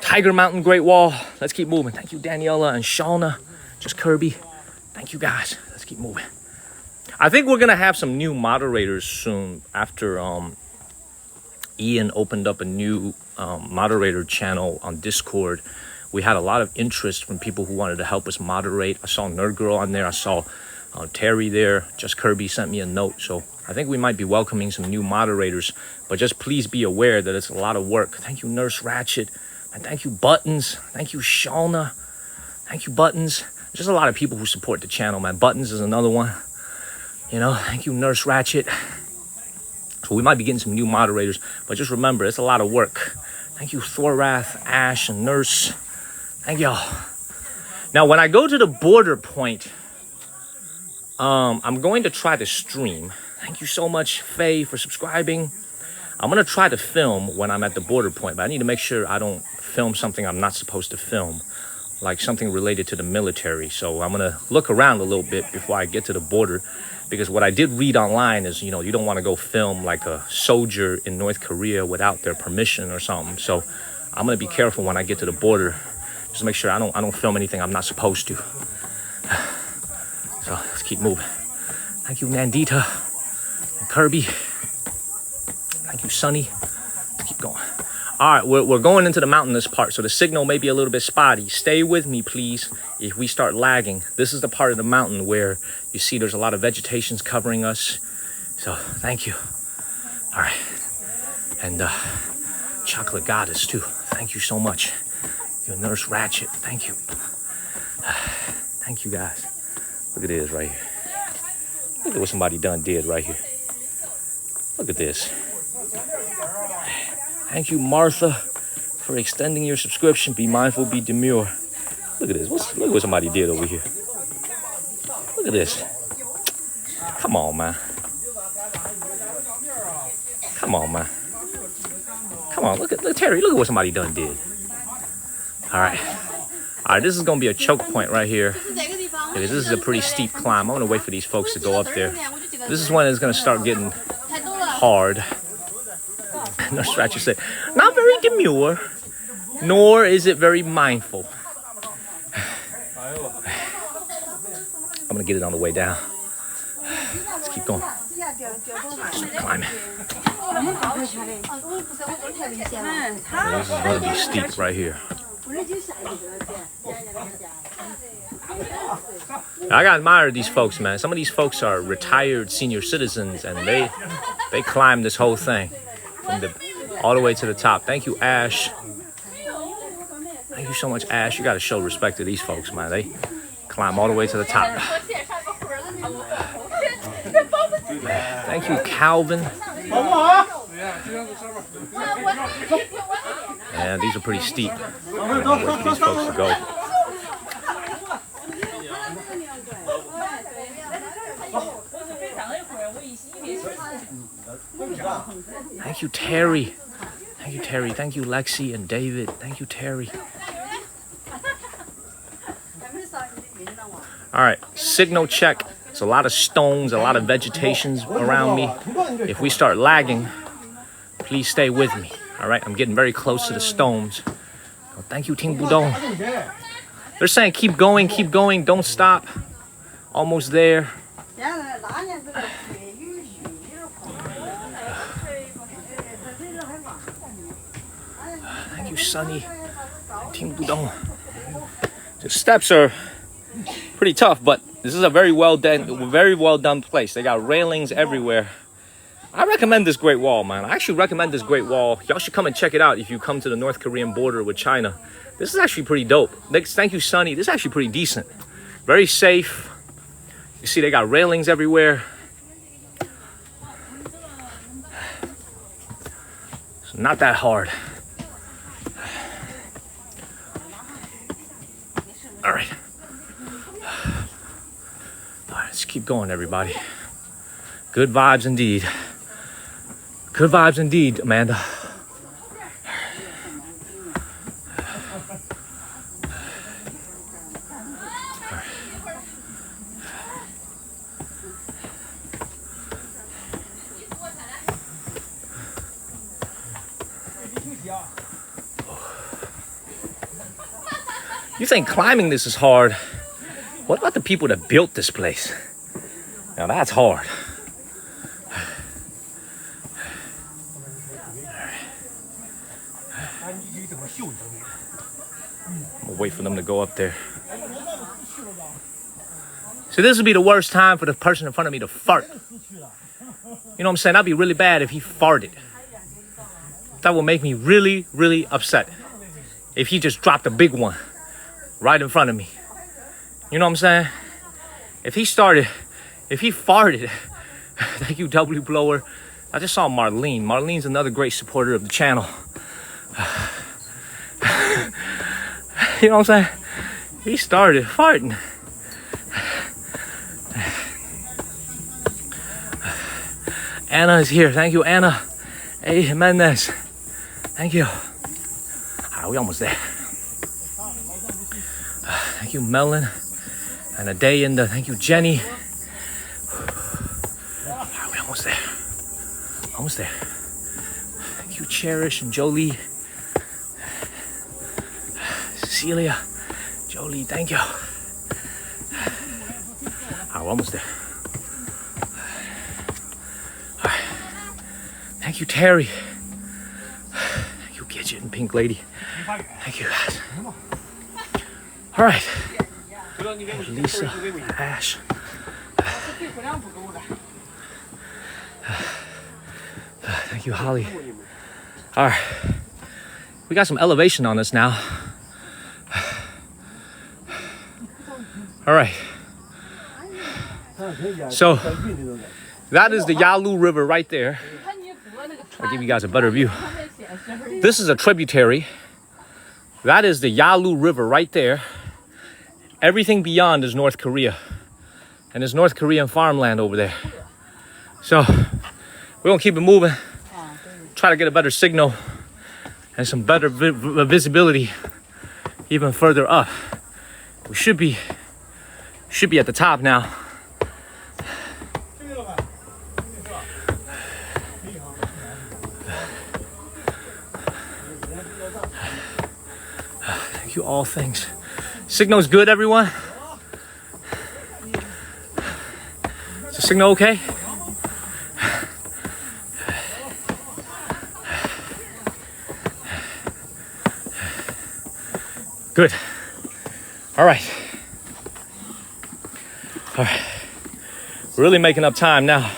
Tiger Mountain Great Wall. Let's keep moving. Thank you, Daniela and Shauna. Just Kirby. Thank you, guys. Let's keep moving. I think we're gonna have some new moderators soon after Ian opened up a new moderator channel on Discord. We had a lot of interest from people who wanted to help us moderate. I saw Nerd Girl on there. I saw Terry there. Just Kirby sent me a note. So I think we might be welcoming some new moderators. But just please be aware that it's a lot of work. Thank you, Nurse Ratchet. And thank you, Buttons. Thank you, Shauna. Thank you, Buttons. Just a lot of people who support the channel, man. Buttons is another one. You know, thank you, Nurse Ratchet. So we might be getting some new moderators. But just remember, it's a lot of work. Thank you, Thorath, Ash, and Nurse. Thank y'all. Now, when I go to the border point, I'm going to try to stream. Thank you so much, Faye, for subscribing. I'm going to try to film when I'm at the border point, but I need to make sure I don't film something I'm not supposed to film, like something related to the military. So I'm going to look around a little bit before I get to the border, because what I did read online is, you know, you don't want to go film like a soldier in North Korea without their permission or something. So I'm going to be careful when I get to the border. Just make sure I don't film anything I'm not supposed to. So let's keep moving. Thank you, Nandita and Kirby. Thank you, Sunny. Let's keep going. All right, we're going into the mountainous part, so the signal may be a little bit spotty. Stay with me, please. If we start lagging, this is the part of the mountain where you see there's a lot of vegetations covering us. So thank you. All right. And Chocolate Goddess, too. Thank you so much. Your Nurse Ratchet, thank you. Thank you, guys. Look at this right here. Look at what somebody done did right here. Look at this. Thank you, Martha, for extending your subscription. Be mindful, be demure. Look at this. Look at what somebody did over here. Look at this. Come on, man. Come on, man. Come on, look Terry, look at what somebody done did. All right, this is gonna be a choke point right here. Because this is a pretty steep climb. I'm gonna wait for these folks to go up there. This is when it's gonna start getting hard. Nurse Ratchet said, not very demure, nor is it very mindful. I'm gonna get it on the way down. Let's keep going. Start climbing. This is gonna be steep right here. I gotta admire these folks, man. Some of these folks are retired senior citizens, and they climb this whole thing from all the way to the top. Thank you, Ash. Thank you so much, Ash. You gotta show respect to these folks, man. They climb all the way to the top. Thank you, Calvin. Yeah, these are pretty steep. I'm gonna wait for these folks to go. Thank you, Terry. Thank you, Terry. Thank you, Lexi and David. Thank you, Terry. All right, signal check. It's a lot of stones, a lot of vegetations around me. If we start lagging, please stay with me. All right, I'm getting very close to the stones. Oh, thank you, Ting Budong. They're saying keep going, don't stop. Almost there. Thank you, Sunny. Ting Budong. The steps are pretty tough, but this is a very well done place. They got railings everywhere. I recommend this Great Wall, man. I actually recommend this Great Wall. Y'all should come and check it out if you come to the North Korean border with China. This is actually pretty dope. Thank you, Sunny. This is actually pretty decent. Very safe. You see, they got railings everywhere. So not that hard. All right. All right, let's keep going, everybody. Good vibes indeed. Good vibes indeed, Amanda. You think climbing this is hard? What about the people that built this place? Now that's hard. I'm gonna wait for them to go up there. So this would be the worst time for the person in front of me to fart. You know what I'm saying? That'd be really bad if he farted. That would make me really, really upset. If he just dropped a big one right in front of me. You know what I'm saying? If he farted, thank you, W Blower. I just saw Marlene. Marlene's another great supporter of the channel. You know what I'm saying? He started farting. Anna is here. Thank you, Anna. Hey, Jimenez. Thank you. All right, we almost there. Thank you, Melon. And a day in the, thank you, Jenny. All right, we almost there. Almost there. Thank you, Cherish and Jolie. Cecilia. Jolie, thank you. All right, we're almost there. All right. Thank you, Terry. Thank you, Gidget and Pink Lady. Thank you, guys. All right. Lisa, Ash. Thank you, Holly. All right. We got some elevation on us now. All right. So that is the Yalu River right there. I'll give you guys a better view. This is a tributary. That is the Yalu River right there. Everything beyond is North Korea. And there's North Korean farmland over there. So we're gonna keep it moving. Try to get a better signal and some better visibility even further up. We should be at the top now. Thank you, all things. Signal's good, everyone? Is the signal okay? Good. All right. All right. Really making up time now.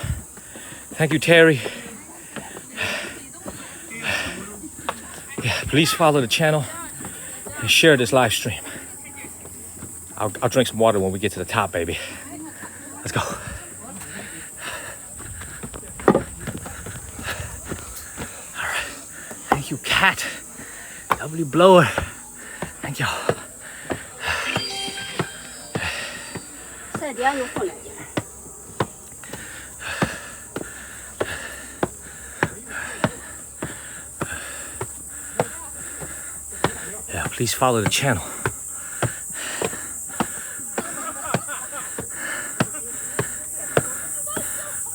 Thank you, Terry. Yeah, please follow the channel and share this live stream. I'll drink some water when we get to the top, baby. Let's go. All right. Thank you, Kat. W Blower. Thank you. Yeah, please follow the channel.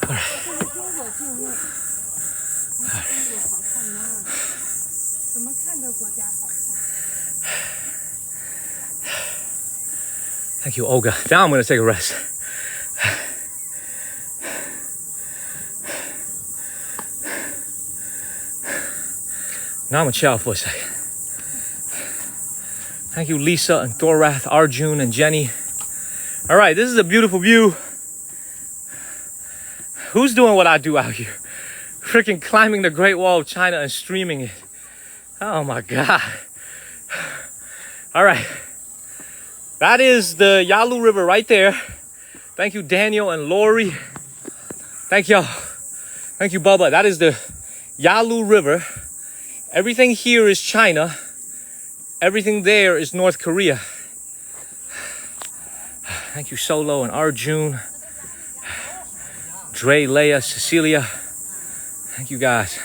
All right. Thank you, Olga. Now I'm going to take a rest. Now I'm going to chill for a second. Thank you, Lisa and Thorath, Arjun and Jenny. All right, this is a beautiful view. Who's doing what I do out here? Freaking climbing the Great Wall of China and streaming it. Oh my God. All right. That is the Yalu River right there. Thank you, Daniel and Lori. Thank y'all. Thank you, Bubba. That is the Yalu River. Everything here is China. Everything there is North Korea. Thank you, Solo and Arjun. Dre, Leia, Cecilia. Thank you, guys.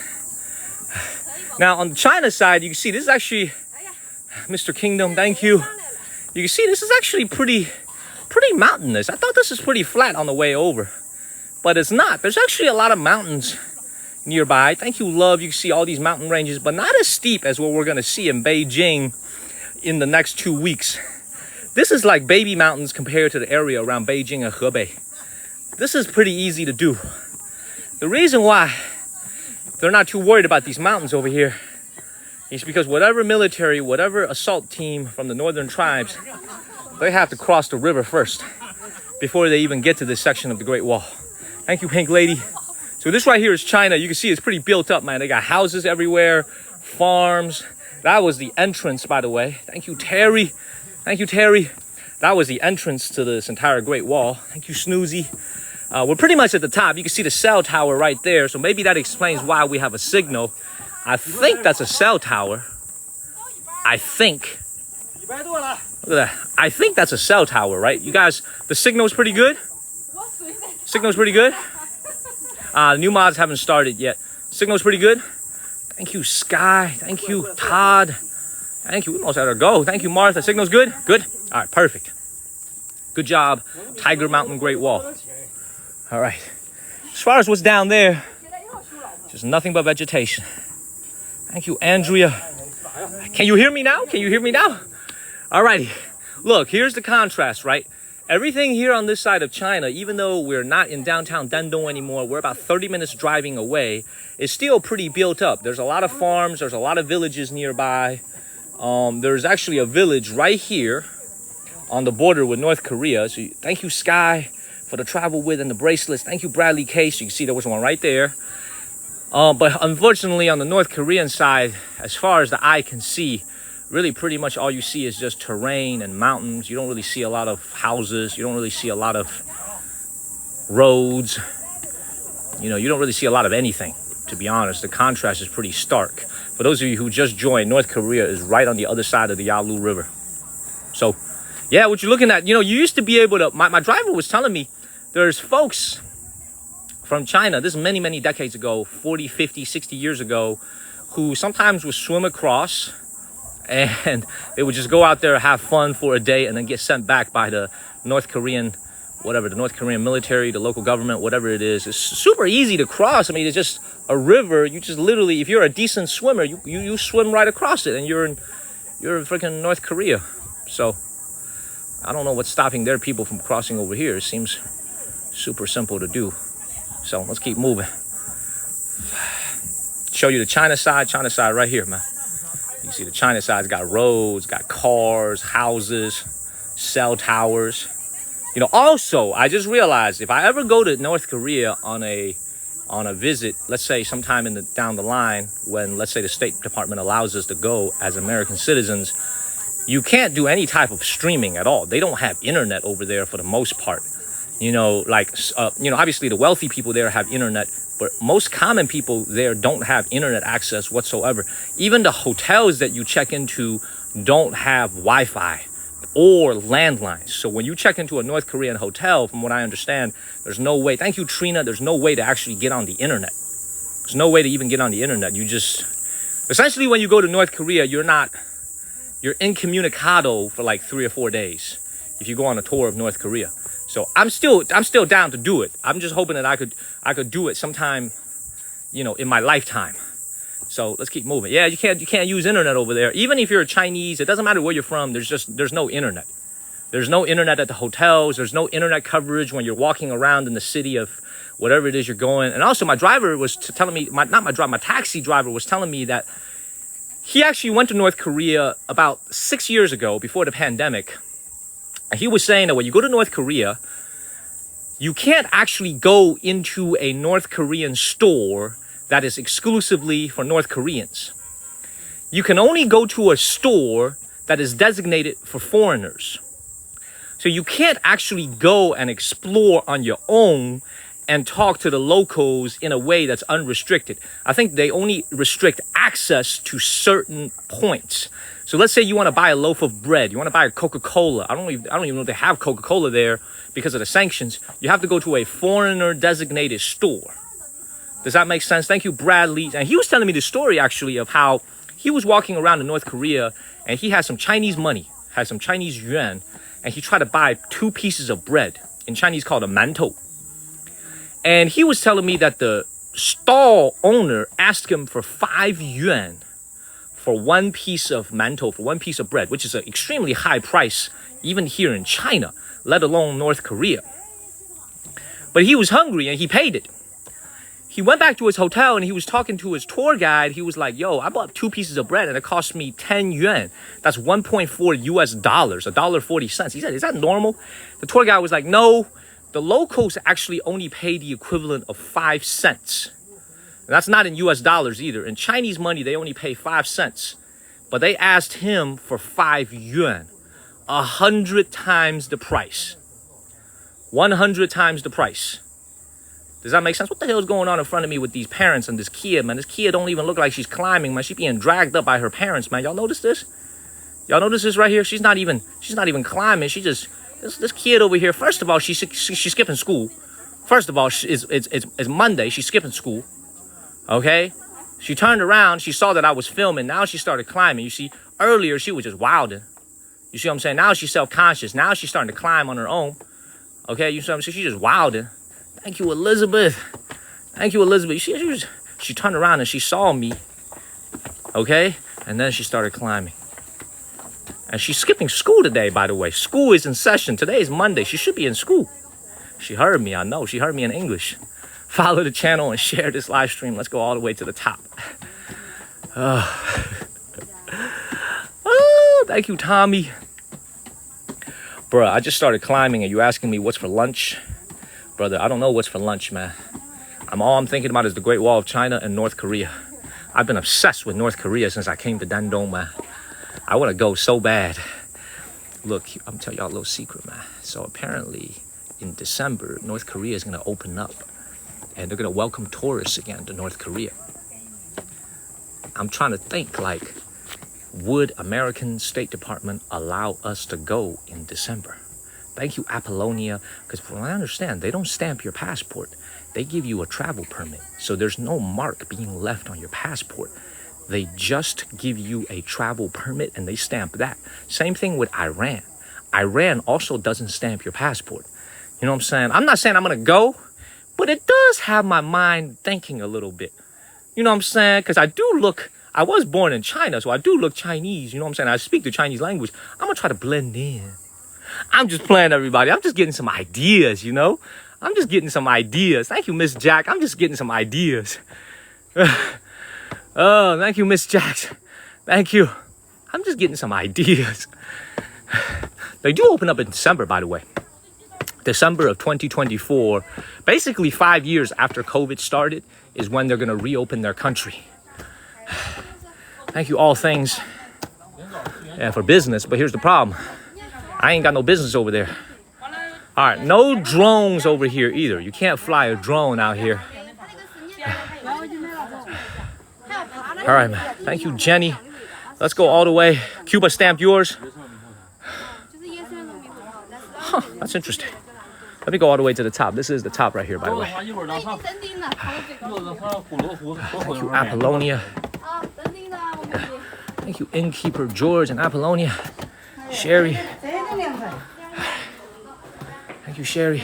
Now, on the China side, you can see this is actually Mr. Kingdom. Thank you. You can see this is actually pretty mountainous. I thought this was pretty flat on the way over, but it's not. There's actually a lot of mountains nearby. Thank you, love. You can see all these mountain ranges, but not as steep as what we're going to see in Beijing in the next 2 weeks. This is like baby mountains compared to the area around Beijing and Hebei. This is pretty easy to do. The reason why they're not too worried about these mountains over here is because whatever military, whatever assault team from the northern tribes, they have to cross the river first before they even get to this section of the Great Wall. Thank you, Pink Lady. So this right here is China. You can see it's pretty built up, man. They got houses everywhere, farms. That was the entrance, by the way. Thank you, Terry. Thank you, Terry. That was the entrance to this entire Great Wall. Thank you, Snoozy. We're pretty much at the top. You can see the cell tower right there. So maybe that explains why we have a signal. I think that's a cell tower. I think. Look at that. I think that's a cell tower, right? You guys, the signal's pretty good? Signal's pretty good? The new mods haven't started yet. Signal's pretty good? Thank you, Sky. Thank you, Todd. Thank you. We almost had her go. Thank you, Martha. Signal's good? Good? All right, perfect. Good job, Tiger Mountain Great Wall. All right. As far as what's down there, just nothing but vegetation. Thank you, Andrea. Can you hear me now? Can you hear me now? All righty. Look, here's the contrast, right? Everything here on this side of China, even though we're not in downtown Dandong anymore, we're about 30 minutes driving away, is still pretty built up. There's a lot of farms. There's a lot of villages nearby. There's actually a village right here on the border with North Korea. So thank you, Sky, for the travel with and the bracelets. Thank you, Bradley Case. You can see there was one right there. But unfortunately, on the North Korean side, as far as the eye can see, really pretty much all you see is just terrain and mountains. You don't really see a lot of houses. You don't really see a lot of roads. You know, you don't really see a lot of anything, to be honest. The contrast is pretty stark. For those of you who just joined, North Korea is right on the other side of the Yalu River. So, yeah, what you're looking at, you know, you used to be able to, my driver was telling me, there's folks from China, this is many, many decades ago, 40, 50, 60 years ago, who sometimes would swim across and they would just go out there, have fun for a day, and then get sent back by the North Korean, whatever, the North Korean military, the local government, whatever it is. It's super easy to cross. I mean, it's just a river. You just literally, if you're a decent swimmer, you swim right across it, and you're in freaking North Korea. So I don't know what's stopping their people from crossing over here. It seems super simple to do. So let's keep moving. Show you the China side right here, man. You see the China side's got roads, got cars, houses, cell towers. You know, also, I just realized if I ever go to North Korea on a visit, let's say sometime down the line, when, let's say, the State Department allows us to go as American citizens, you can't do any type of streaming at all. They don't have internet over there for the most part. You know, like, obviously the wealthy people there have internet, but most common people there don't have internet access whatsoever. Even the hotels that you check into don't have Wi-Fi or landlines. So when you check into a North Korean hotel, from what I understand, there's no way. Thank you, Trina. There's no way to actually get on the internet. There's no way to even get on the internet. You just, essentially, when you go to North Korea, you're incommunicado for like 3 or 4 days if you go on a tour of North Korea. So I'm still down to do it. I'm just hoping that I could do it sometime, you know, in my lifetime. So let's keep moving. Yeah, you can't use internet over there. Even if you're a Chinese, it doesn't matter where you're from. There's no internet. There's no internet at the hotels. There's no internet coverage when you're walking around in the city of whatever it is you're going. And also, my driver was telling me, my taxi driver was telling me that he actually went to North Korea about 6 years ago, before the pandemic. And he was saying that when you go to North Korea, you can't actually go into a North Korean store that is exclusively for North Koreans. You can only go to a store that is designated for foreigners. So you can't actually go and explore on your own and talk to the locals in a way that's unrestricted. I think they only restrict access to certain points. So let's say you want to buy a loaf of bread, you want to buy a Coca-Cola. I don't even know if they have Coca-Cola there because of the sanctions. You have to go to a foreigner designated store. Does that make sense? Thank you, Bradley. And he was telling me the story actually of how he was walking around in North Korea and he had some Chinese money, had some Chinese yuan, and he tried to buy 2 pieces of bread, in Chinese called a mantou. And he was telling me that the stall owner asked him for 5 yuan for one piece of mantou, for one piece of bread, which is an extremely high price, even here in China, let alone North Korea. But he was hungry and he paid it. He went back to his hotel and he was talking to his tour guide. He was like, yo, I bought 2 pieces of bread and it cost me 10 yuan. That's 1.4 US dollars, $1.40. He said, is that normal? The tour guide was like, no, the locals actually only pay the equivalent of 5 cents. And that's not in US dollars either. In Chinese money, they only pay 5 cents. But they asked him for 5 yuan, 100 times the price. 100 times the price. Does that make sense? What the hell is going on in front of me with these parents and this kid, man? This kid don't even look like she's climbing, man. She's being dragged up by her parents, man. Y'all notice this? Y'all notice this right here? She's not even climbing. She just, this kid over here, first of all, she's skipping school. First of all, it's Monday. She's skipping school. Okay? She turned around. She saw that I was filming. Now she started climbing. You see, earlier she was just wilding. You see what I'm saying? Now she's self-conscious. Now she's starting to climb on her own. Okay? You see what I'm saying? She's just wilding. Thank you, Elizabeth. Thank you, Elizabeth. She turned around and she saw me. Okay? And then she started climbing. And she's skipping school today, by the way. School is in session. Today is Monday. She should be in school. She heard me. I know. She heard me in English. Follow the channel and share this live stream. Let's go all the way to the top. Oh, thank you, Tommy. Bruh, I just started climbing and you asking me what's for lunch? Brother, I don't know what's for lunch, man. All I'm thinking about is the Great Wall of China and North Korea. I've been obsessed with North Korea since I came to Dandong, man. I want to go so bad. Look, I'm telling y'all a little secret, man. So apparently, in December, North Korea is going to open up. And they're going to welcome tourists again to North Korea. I'm trying to think, like, would American State Department allow us to go in December? Thank you, Apollonia. Because from what I understand, they don't stamp your passport. They give you a travel permit. So there's no mark being left on your passport. They just give you a travel permit and they stamp that. Same thing with Iran. Iran also doesn't stamp your passport. You know what I'm saying? I'm not saying I'm going to go, but it does have my mind thinking a little bit. You know what I'm saying? Because I was born in China, so I do look Chinese. You know what I'm saying? I speak the Chinese language. I'm going to try to blend in. I'm just playing, everybody. I'm just getting some ideas, you know? I'm just getting some ideas. Thank you, Miss Jack. I'm just getting some ideas. Oh, thank you, Miss Jax. Thank you. I'm just getting some ideas. They do open up in December, by the way. December of 2024. Basically 5 years after COVID started is when they're going to reopen their country. Thank you, all things for business. But here's the problem. I ain't got no business over there. All right, no drones over here either. You can't fly a drone out here. All right, man. Thank you, Jenny. Let's go all the way. Cuba stamped yours. Huh, that's interesting. Let me go all the way to the top. This is the top right here, by the way. Thank you, Apollonia. Thank you, Innkeeper George and Apollonia. Sherry. Thank you, Sherry.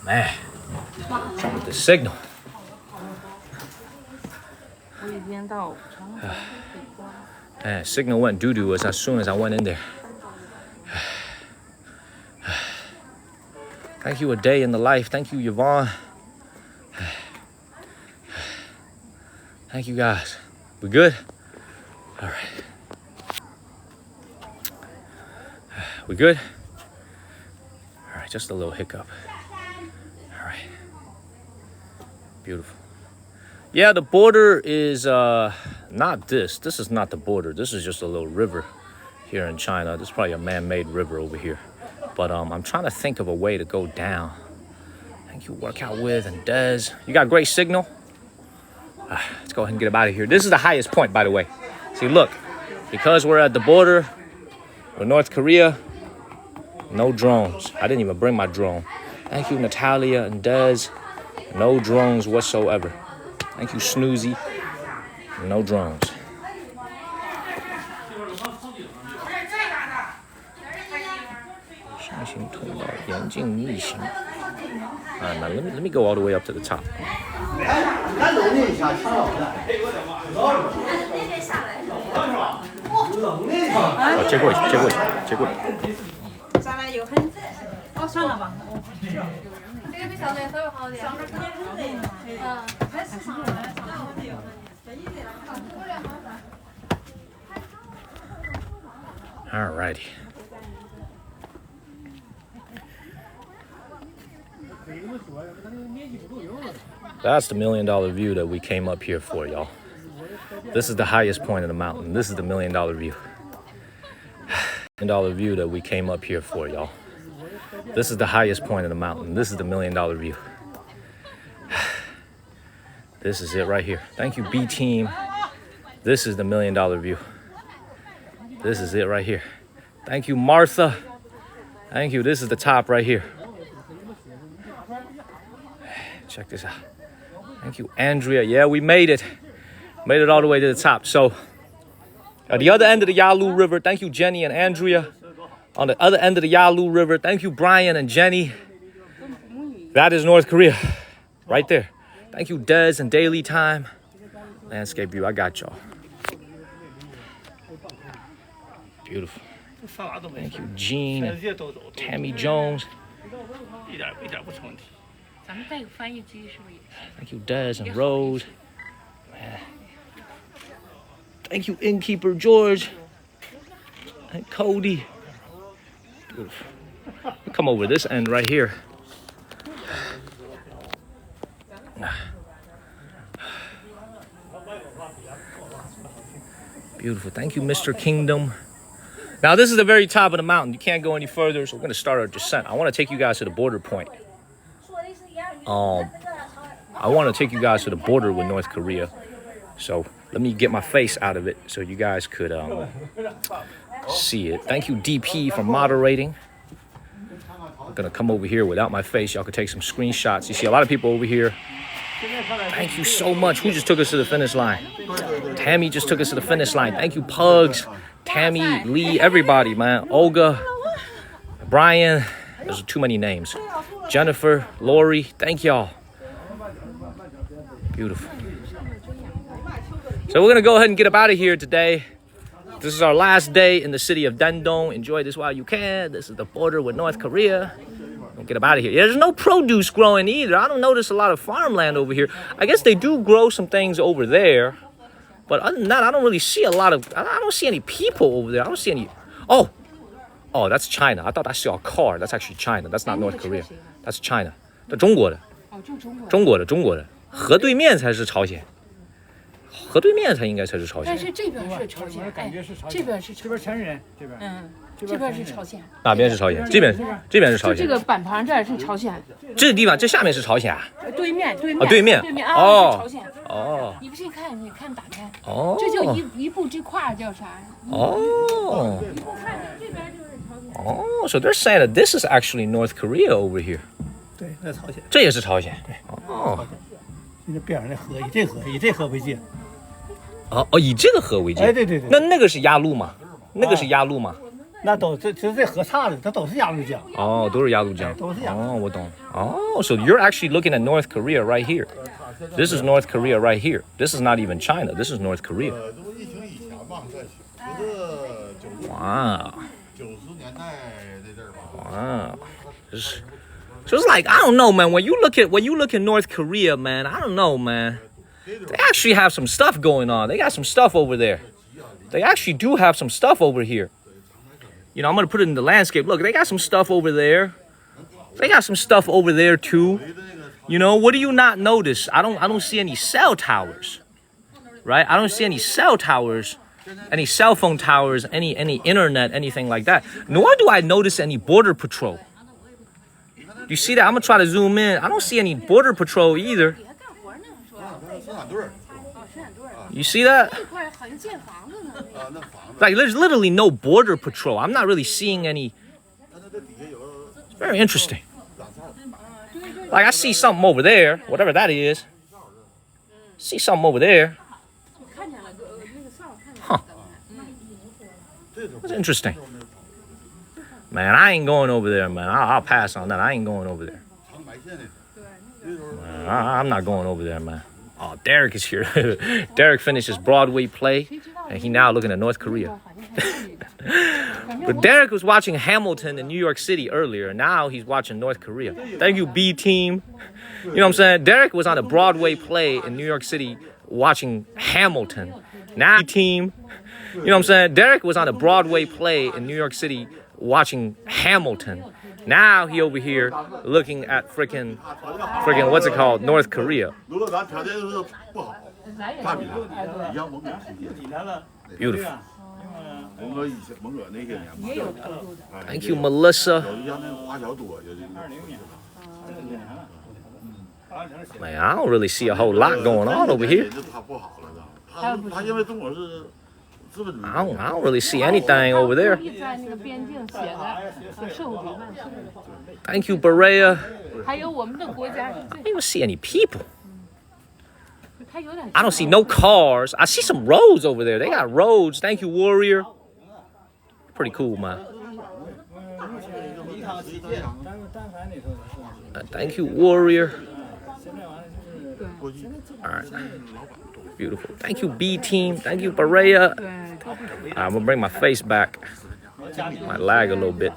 Man, what's wrong with the signal? Man, signal went doo-doo as soon as I went in there. Thank you, A Day in the Life. Thank you, Yvonne. Thank you, guys. We good? All right. We good? All right, just a little hiccup. All right. Beautiful. Yeah, the border is not this. This is not the border. This is just a little river here in China. This is probably a man-made river over here. But I'm trying to think of a way to go down. Thank you, Workout With and Dez. You got great signal? Let's go ahead and get up out of here. This is the highest point, by the way. See, look, because we're at the border with North Korea, no drones. I didn't even bring my drone. Thank you, Natalia and Dez. No drones whatsoever. Thank you, Snoozy. No drones. 田径逆行。All right, man. Let me go all the way up to the top. 咱冷的一下，抢老的。冷的一下。接过去。咱俩有很，算了吧。这个比上面稍微好点。还是上面。All righty. That's the $1 million view that we came up here for, y'all. This is the highest point of the mountain. This is the $1 million view. $1 million view that we came up here for, y'all. This is the highest point of the mountain. This is the $1 million view. This is it right here. Thank you, B team. This is the $1 million view. This is it right here. Thank you, Martha. Thank you. This is the top right here. Check this out. Thank you, Andrea. Yeah, we made it. Made it all the way to the top. So, at the other end of the Yalu River, thank you, Jenny and Andrea. On the other end of the Yalu River, thank you, Brian and Jenny. That is North Korea. Right there. Thank you, Des and Daily Time. Landscape view. I got y'all. Beautiful. Thank you, Jean and Tammy Jones. Thank you, Des and Rose. Man. Thank you, Innkeeper George and Cody. Beautiful. Come over this end right here. Beautiful. Thank you, Mr. Kingdom. Now, this is the very top of the mountain. You can't go any further, so we're going to start our descent. I want to take you guys to the border point. I want to take you guys to the border with North Korea. So let me get my face out of it so you guys could see it. Thank you, DP, for moderating. I'm going to come over here without my face. Y'all could take some screenshots. You see a lot of people over here. Thank you so much. Who just took us to the finish line? Tammy just took us to the finish line. Thank you, Pugs, Tammy, Lee, everybody, man. Olga, Brian. There's too many names. Jennifer, Lori, thank y'all. Beautiful. So we're going to go ahead and get up out of here today. This is our last day in the city of Dandong. Enjoy this while you can. This is the border with North Korea. We'll get up out of here. Yeah, there's no produce growing either. I don't notice a lot of farmland over here. I guess they do grow some things over there. But other than that, I don't really see a lot of... I don't see any people over there. I don't see any... Oh, that's China. I thought I saw a car. That's actually China. That's not North Korea. That's China. 中国的。中国的。河对面才是朝鲜。河对面才应该才是朝鲜。但是这边是朝鲜，这边是全人，这边是朝鲜。哪边是朝鲜？这边是朝鲜。这个板旁这儿是朝鲜。这个地方，这下面是朝鲜啊。对面啊，哦，是朝鲜。哦。你不信看打开。哦。这就一步之跨叫啥？哦。一步看这边就是朝鲜。Oh, so they're saying that this is actually North Korea over here. 对，那朝鲜。这也是朝鲜。对。哦。你这边上的河，以这河为界。以这个河为界。哎，对。那个是鸭绿吗？那个是鸭绿吗？那都这河岔的，它都是鸭绿江。哦，都是鸭绿江。都是鸭绿。哦，我懂。Oh, so you're actually looking at North Korea right here. This is North Korea right here. This is not even China. This is North Korea. Wow. Wow. So it's like, I don't know, man. When you look at North Korea, man, I don't know, man. They actually have some stuff going on. They got some stuff over there. They actually do have some stuff over here. You know, I'm gonna put it in the landscape. Look, they got some stuff over there. They got some stuff over there too. You know, what do you not notice? I don't see any cell towers, right? I don't see any cell towers, any cell phone towers, any internet, anything like that. Nor do I notice any border patrol. You see that? I'm gonna try to zoom in. I don't see any border patrol either. You see that? Like, there's literally no border patrol. I'm not really seeing any. It's very interesting. Like, I see something over there, whatever that is. See something over there. Huh. That's interesting. Man, I ain't going over there, man. I'll pass on that. I ain't going over there. Man, I'm not going over there, man. Oh, Derek is here. Derek finished his Broadway play, and he now looking at North Korea. But Derek was watching Hamilton in New York City earlier. Now he's watching North Korea. Thank you, B Team. You know what I'm saying? Derek was on a Broadway play in New York City watching Hamilton. Now B Team. You know what I'm saying? Derek was on a Broadway play in New York City watching Hamilton. Now he over here looking at freaking what's it called? North Korea. Beautiful. Thank you, Melissa. Man, I don't really see a whole lot going on over here. I don't really see anything over there. Thank you, Berea. I don't even see any people. I don't see no cars. I see some roads over there. They got roads. Thank you, Warrior. Pretty cool, man. Thank you, Warrior. All right. Beautiful. Thank you, B Team. Thank you, Berea. I'm gonna bring my face back. Might lag a little bit.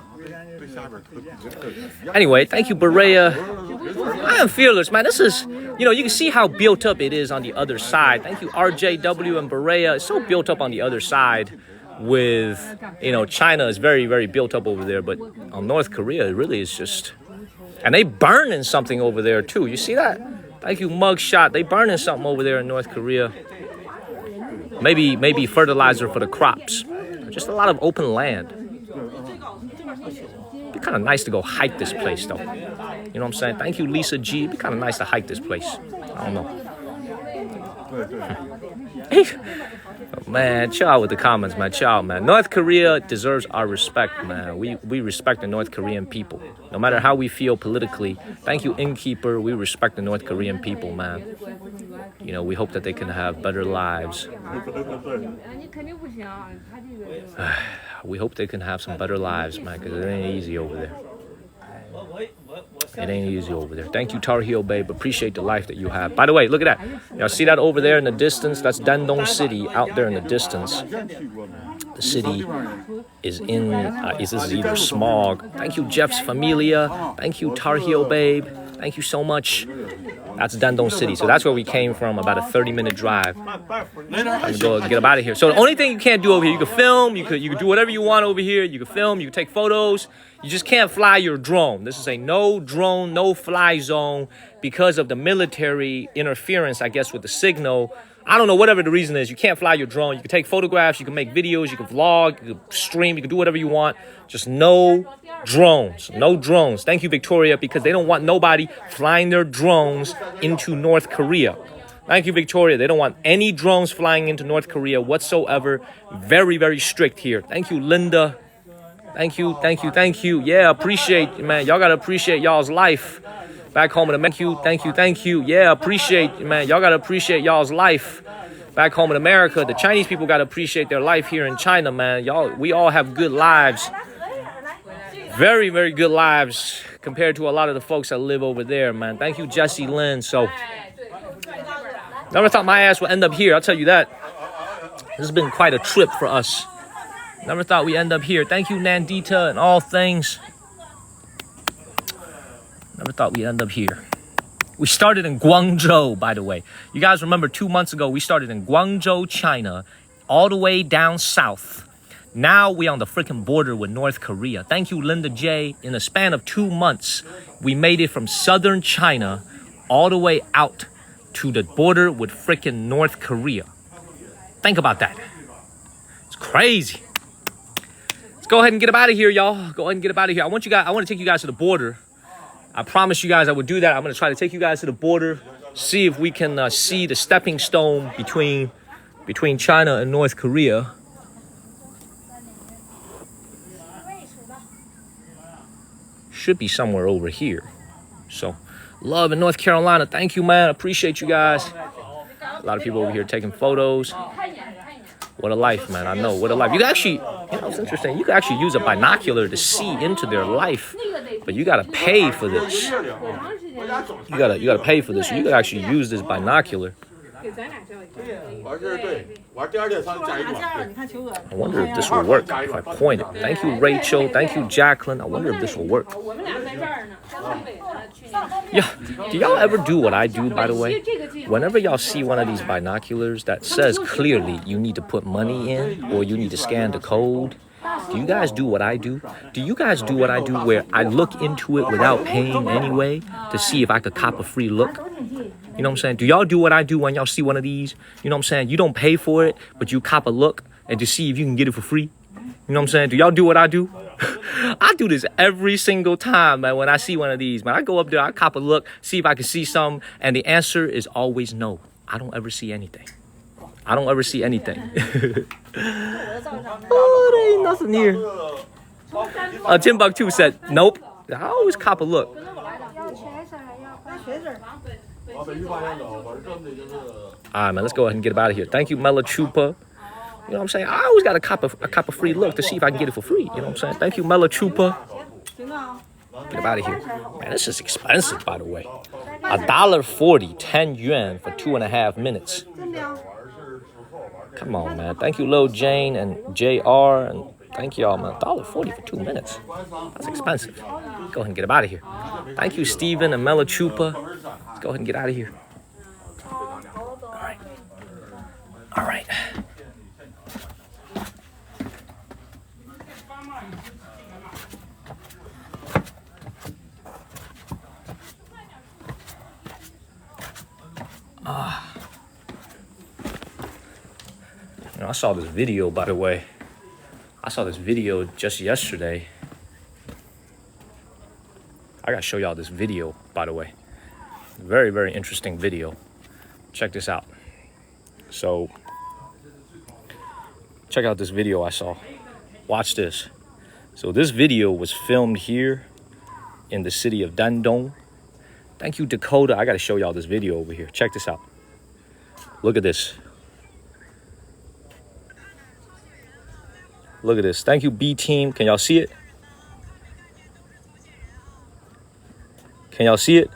Anyway, thank you, Berea. I am fearless, man. This is, you know, you can see how built up it is on the other side. Thank you, RJW and Berea. It's so built up on the other side with, you know, China is very, very built up over there. But on North Korea, it really is just, and they burning something over there too. You see that? Thank you, Mugshot. They burning something over there in North Korea. Maybe fertilizer for the crops. Just a lot of open land. Be kind of nice to go hike this place, though. You know what I'm saying? Thank you, Lisa G. Be kind of nice to hike this place. I don't know. Oh, man, chill with the comments, man. Chill, man. North Korea deserves our respect, man. We respect the North Korean people. No matter how we feel politically. Thank you, Innkeeper. We respect the North Korean people, man. You know, we hope that they can have better lives. We hope they can have some better lives, man, because it ain't easy over there. It ain't easy over there. Thank you, Tar Heel Babe. Appreciate the life that you have. By the way, look at that. Y'all see that over there in the distance? That's Dandong City out there in the distance. The city is in, this is either smog. Thank you, Jeff's Familia. Thank you, Tar Heel Babe. Thank you so much. That's Dandong City. So that's where we came from, about a 30-minute drive. I'm go get up out of here. So the only thing you can't do over here, you can film, you can do whatever you want over here. You can film, you can take photos. You just can't fly your drone. This is a no drone, no fly zone because of the military interference, I guess, with the signal. I don't know, whatever the reason is, you can't fly your drone. You can take photographs, you can make videos, you can vlog, you can stream, you can do whatever you want. Just no drones, no drones. Thank you, Victoria, because they don't want nobody flying their drones into North Korea. Thank you, Victoria. They don't want any drones flying into North Korea whatsoever. Very, very strict here. Thank you, Linda. Thank you, thank you, thank you. Yeah, appreciate, man. Y'all gotta appreciate y'all's life. Back home in America. Thank you, thank you. Yeah, appreciate, man. Y'all gotta appreciate y'all's life. Back home in America, the Chinese people gotta appreciate their life here in China, man. We all have good lives. Very, very good lives compared to a lot of the folks that live over there, man. Thank you, Jesse Lynn. So, never thought my ass would end up here. I'll tell you that. This has been quite a trip for us. Never thought we'd end up here. Thank you, Nandita, and all things. Never thought we'd end up here. We started in Guangzhou, by the way. You guys remember 2 months ago, we started in Guangzhou, China, all the way down south. Now we're on the freaking border with North Korea. Thank you, Linda J. In a span of 2 months, we made it from southern China all the way out to the border with freaking North Korea. Think about that. It's crazy. Let's go ahead and get up out of here, y'all. Go ahead and get up out of here. I want to take you guys to the border. I promised you guys I would do that. I'm going to try to take you guys to the border, see if we can see the stepping stone between China and North Korea. Should be somewhere over here. So, love in North Carolina. Thank you, man. Appreciate you guys. A lot of people over here taking photos. What a life, man. I know. What a life. You can actually, it's interesting. You can actually use a binocular to see into their life, but you gotta pay for this. You gotta pay for this. So you can actually use this binocular. I wonder if this will work if I point it. Thank you, Rachel. Thank you, Jacqueline. I wonder if this will work. Yeah. Do y'all ever do what I do, by the way? Whenever y'all see one of these binoculars that says clearly you need to put money in or you need to scan the code, do you guys do what I do? Do you guys do what I do where I look into it without paying anyway to see if I could cop a free look? You know what I'm saying? Do y'all do what I do when y'all see one of these? You know what I'm saying? You don't pay for it, but you cop a look and to see if you can get it for free. You know what I'm saying? Do y'all do what I do? I do this every single time, man, when I see one of these. Man, I go up there, I cop a look, see if I can see something, and the answer is always no. I don't ever see anything. I don't ever see anything. Oh, there ain't nothing here. Timbuktu said, nope. I always cop a look. All right, man, let's go ahead and get up out of here. Thank you, Melachupa. You know what I'm saying? I always got to cop a free look to see if I can get it for free. You know what I'm saying? Thank you, Melachupa. Get up out of here. Man, this is expensive, by the way. $1.40, 10 yuan for 2.5 minutes. Come on, man. Thank you, Lil Jane and JR. And thank y'all, man. $1.40 for 2 minutes. That's expensive. Go ahead and get up out of here. Thank you, Steven and Melachupa. Let's go ahead and get out of here. All right. All right. I saw this video, by the way. I saw this video just yesterday. I gotta show y'all this video, by the way. Very, very interesting video. Check this out. So, check out this video I saw. Watch this. So this video was filmed here in the city of Dandong. Thank you, Dakota. I gotta show y'all this video over here. Check this out. Look at this. Look at this. Thank you, B team. Can y'all see it? Can y'all see it?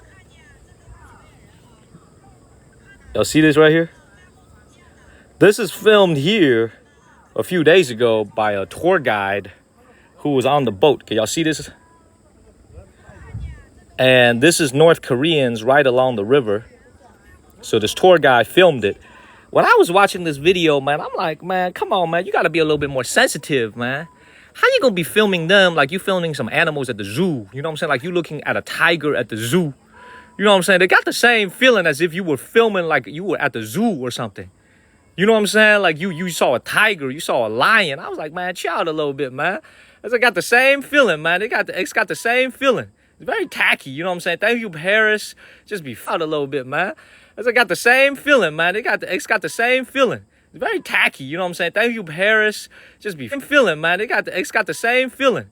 Y'all see this right here? This is filmed here a few days ago by a tour guide who was on the boat. Can y'all see this? And this is North Koreans right along the river. So this tour guide filmed it. When I was watching this video, man, I'm like, man, come on, man. You got to be a little bit more sensitive, man. How you going to be filming them like you filming some animals at the zoo? You know what I'm saying? Like you looking at a tiger at the zoo. You know what I'm saying? They got the same feeling as if you were filming like you were at the zoo or something. You know what I'm saying? Like you saw a tiger, you saw a lion. I was like, man, chill out a little bit, man. They got the same feeling, man. It's got the same feeling. It's very tacky, you know what I'm saying? Thank you, Paris. Just be out a little bit, man. It's got the same feeling, man. It's got the same feeling. It's very tacky, you know what I'm saying? Thank you, Paris. Just be feeling, man. It's got the same feeling.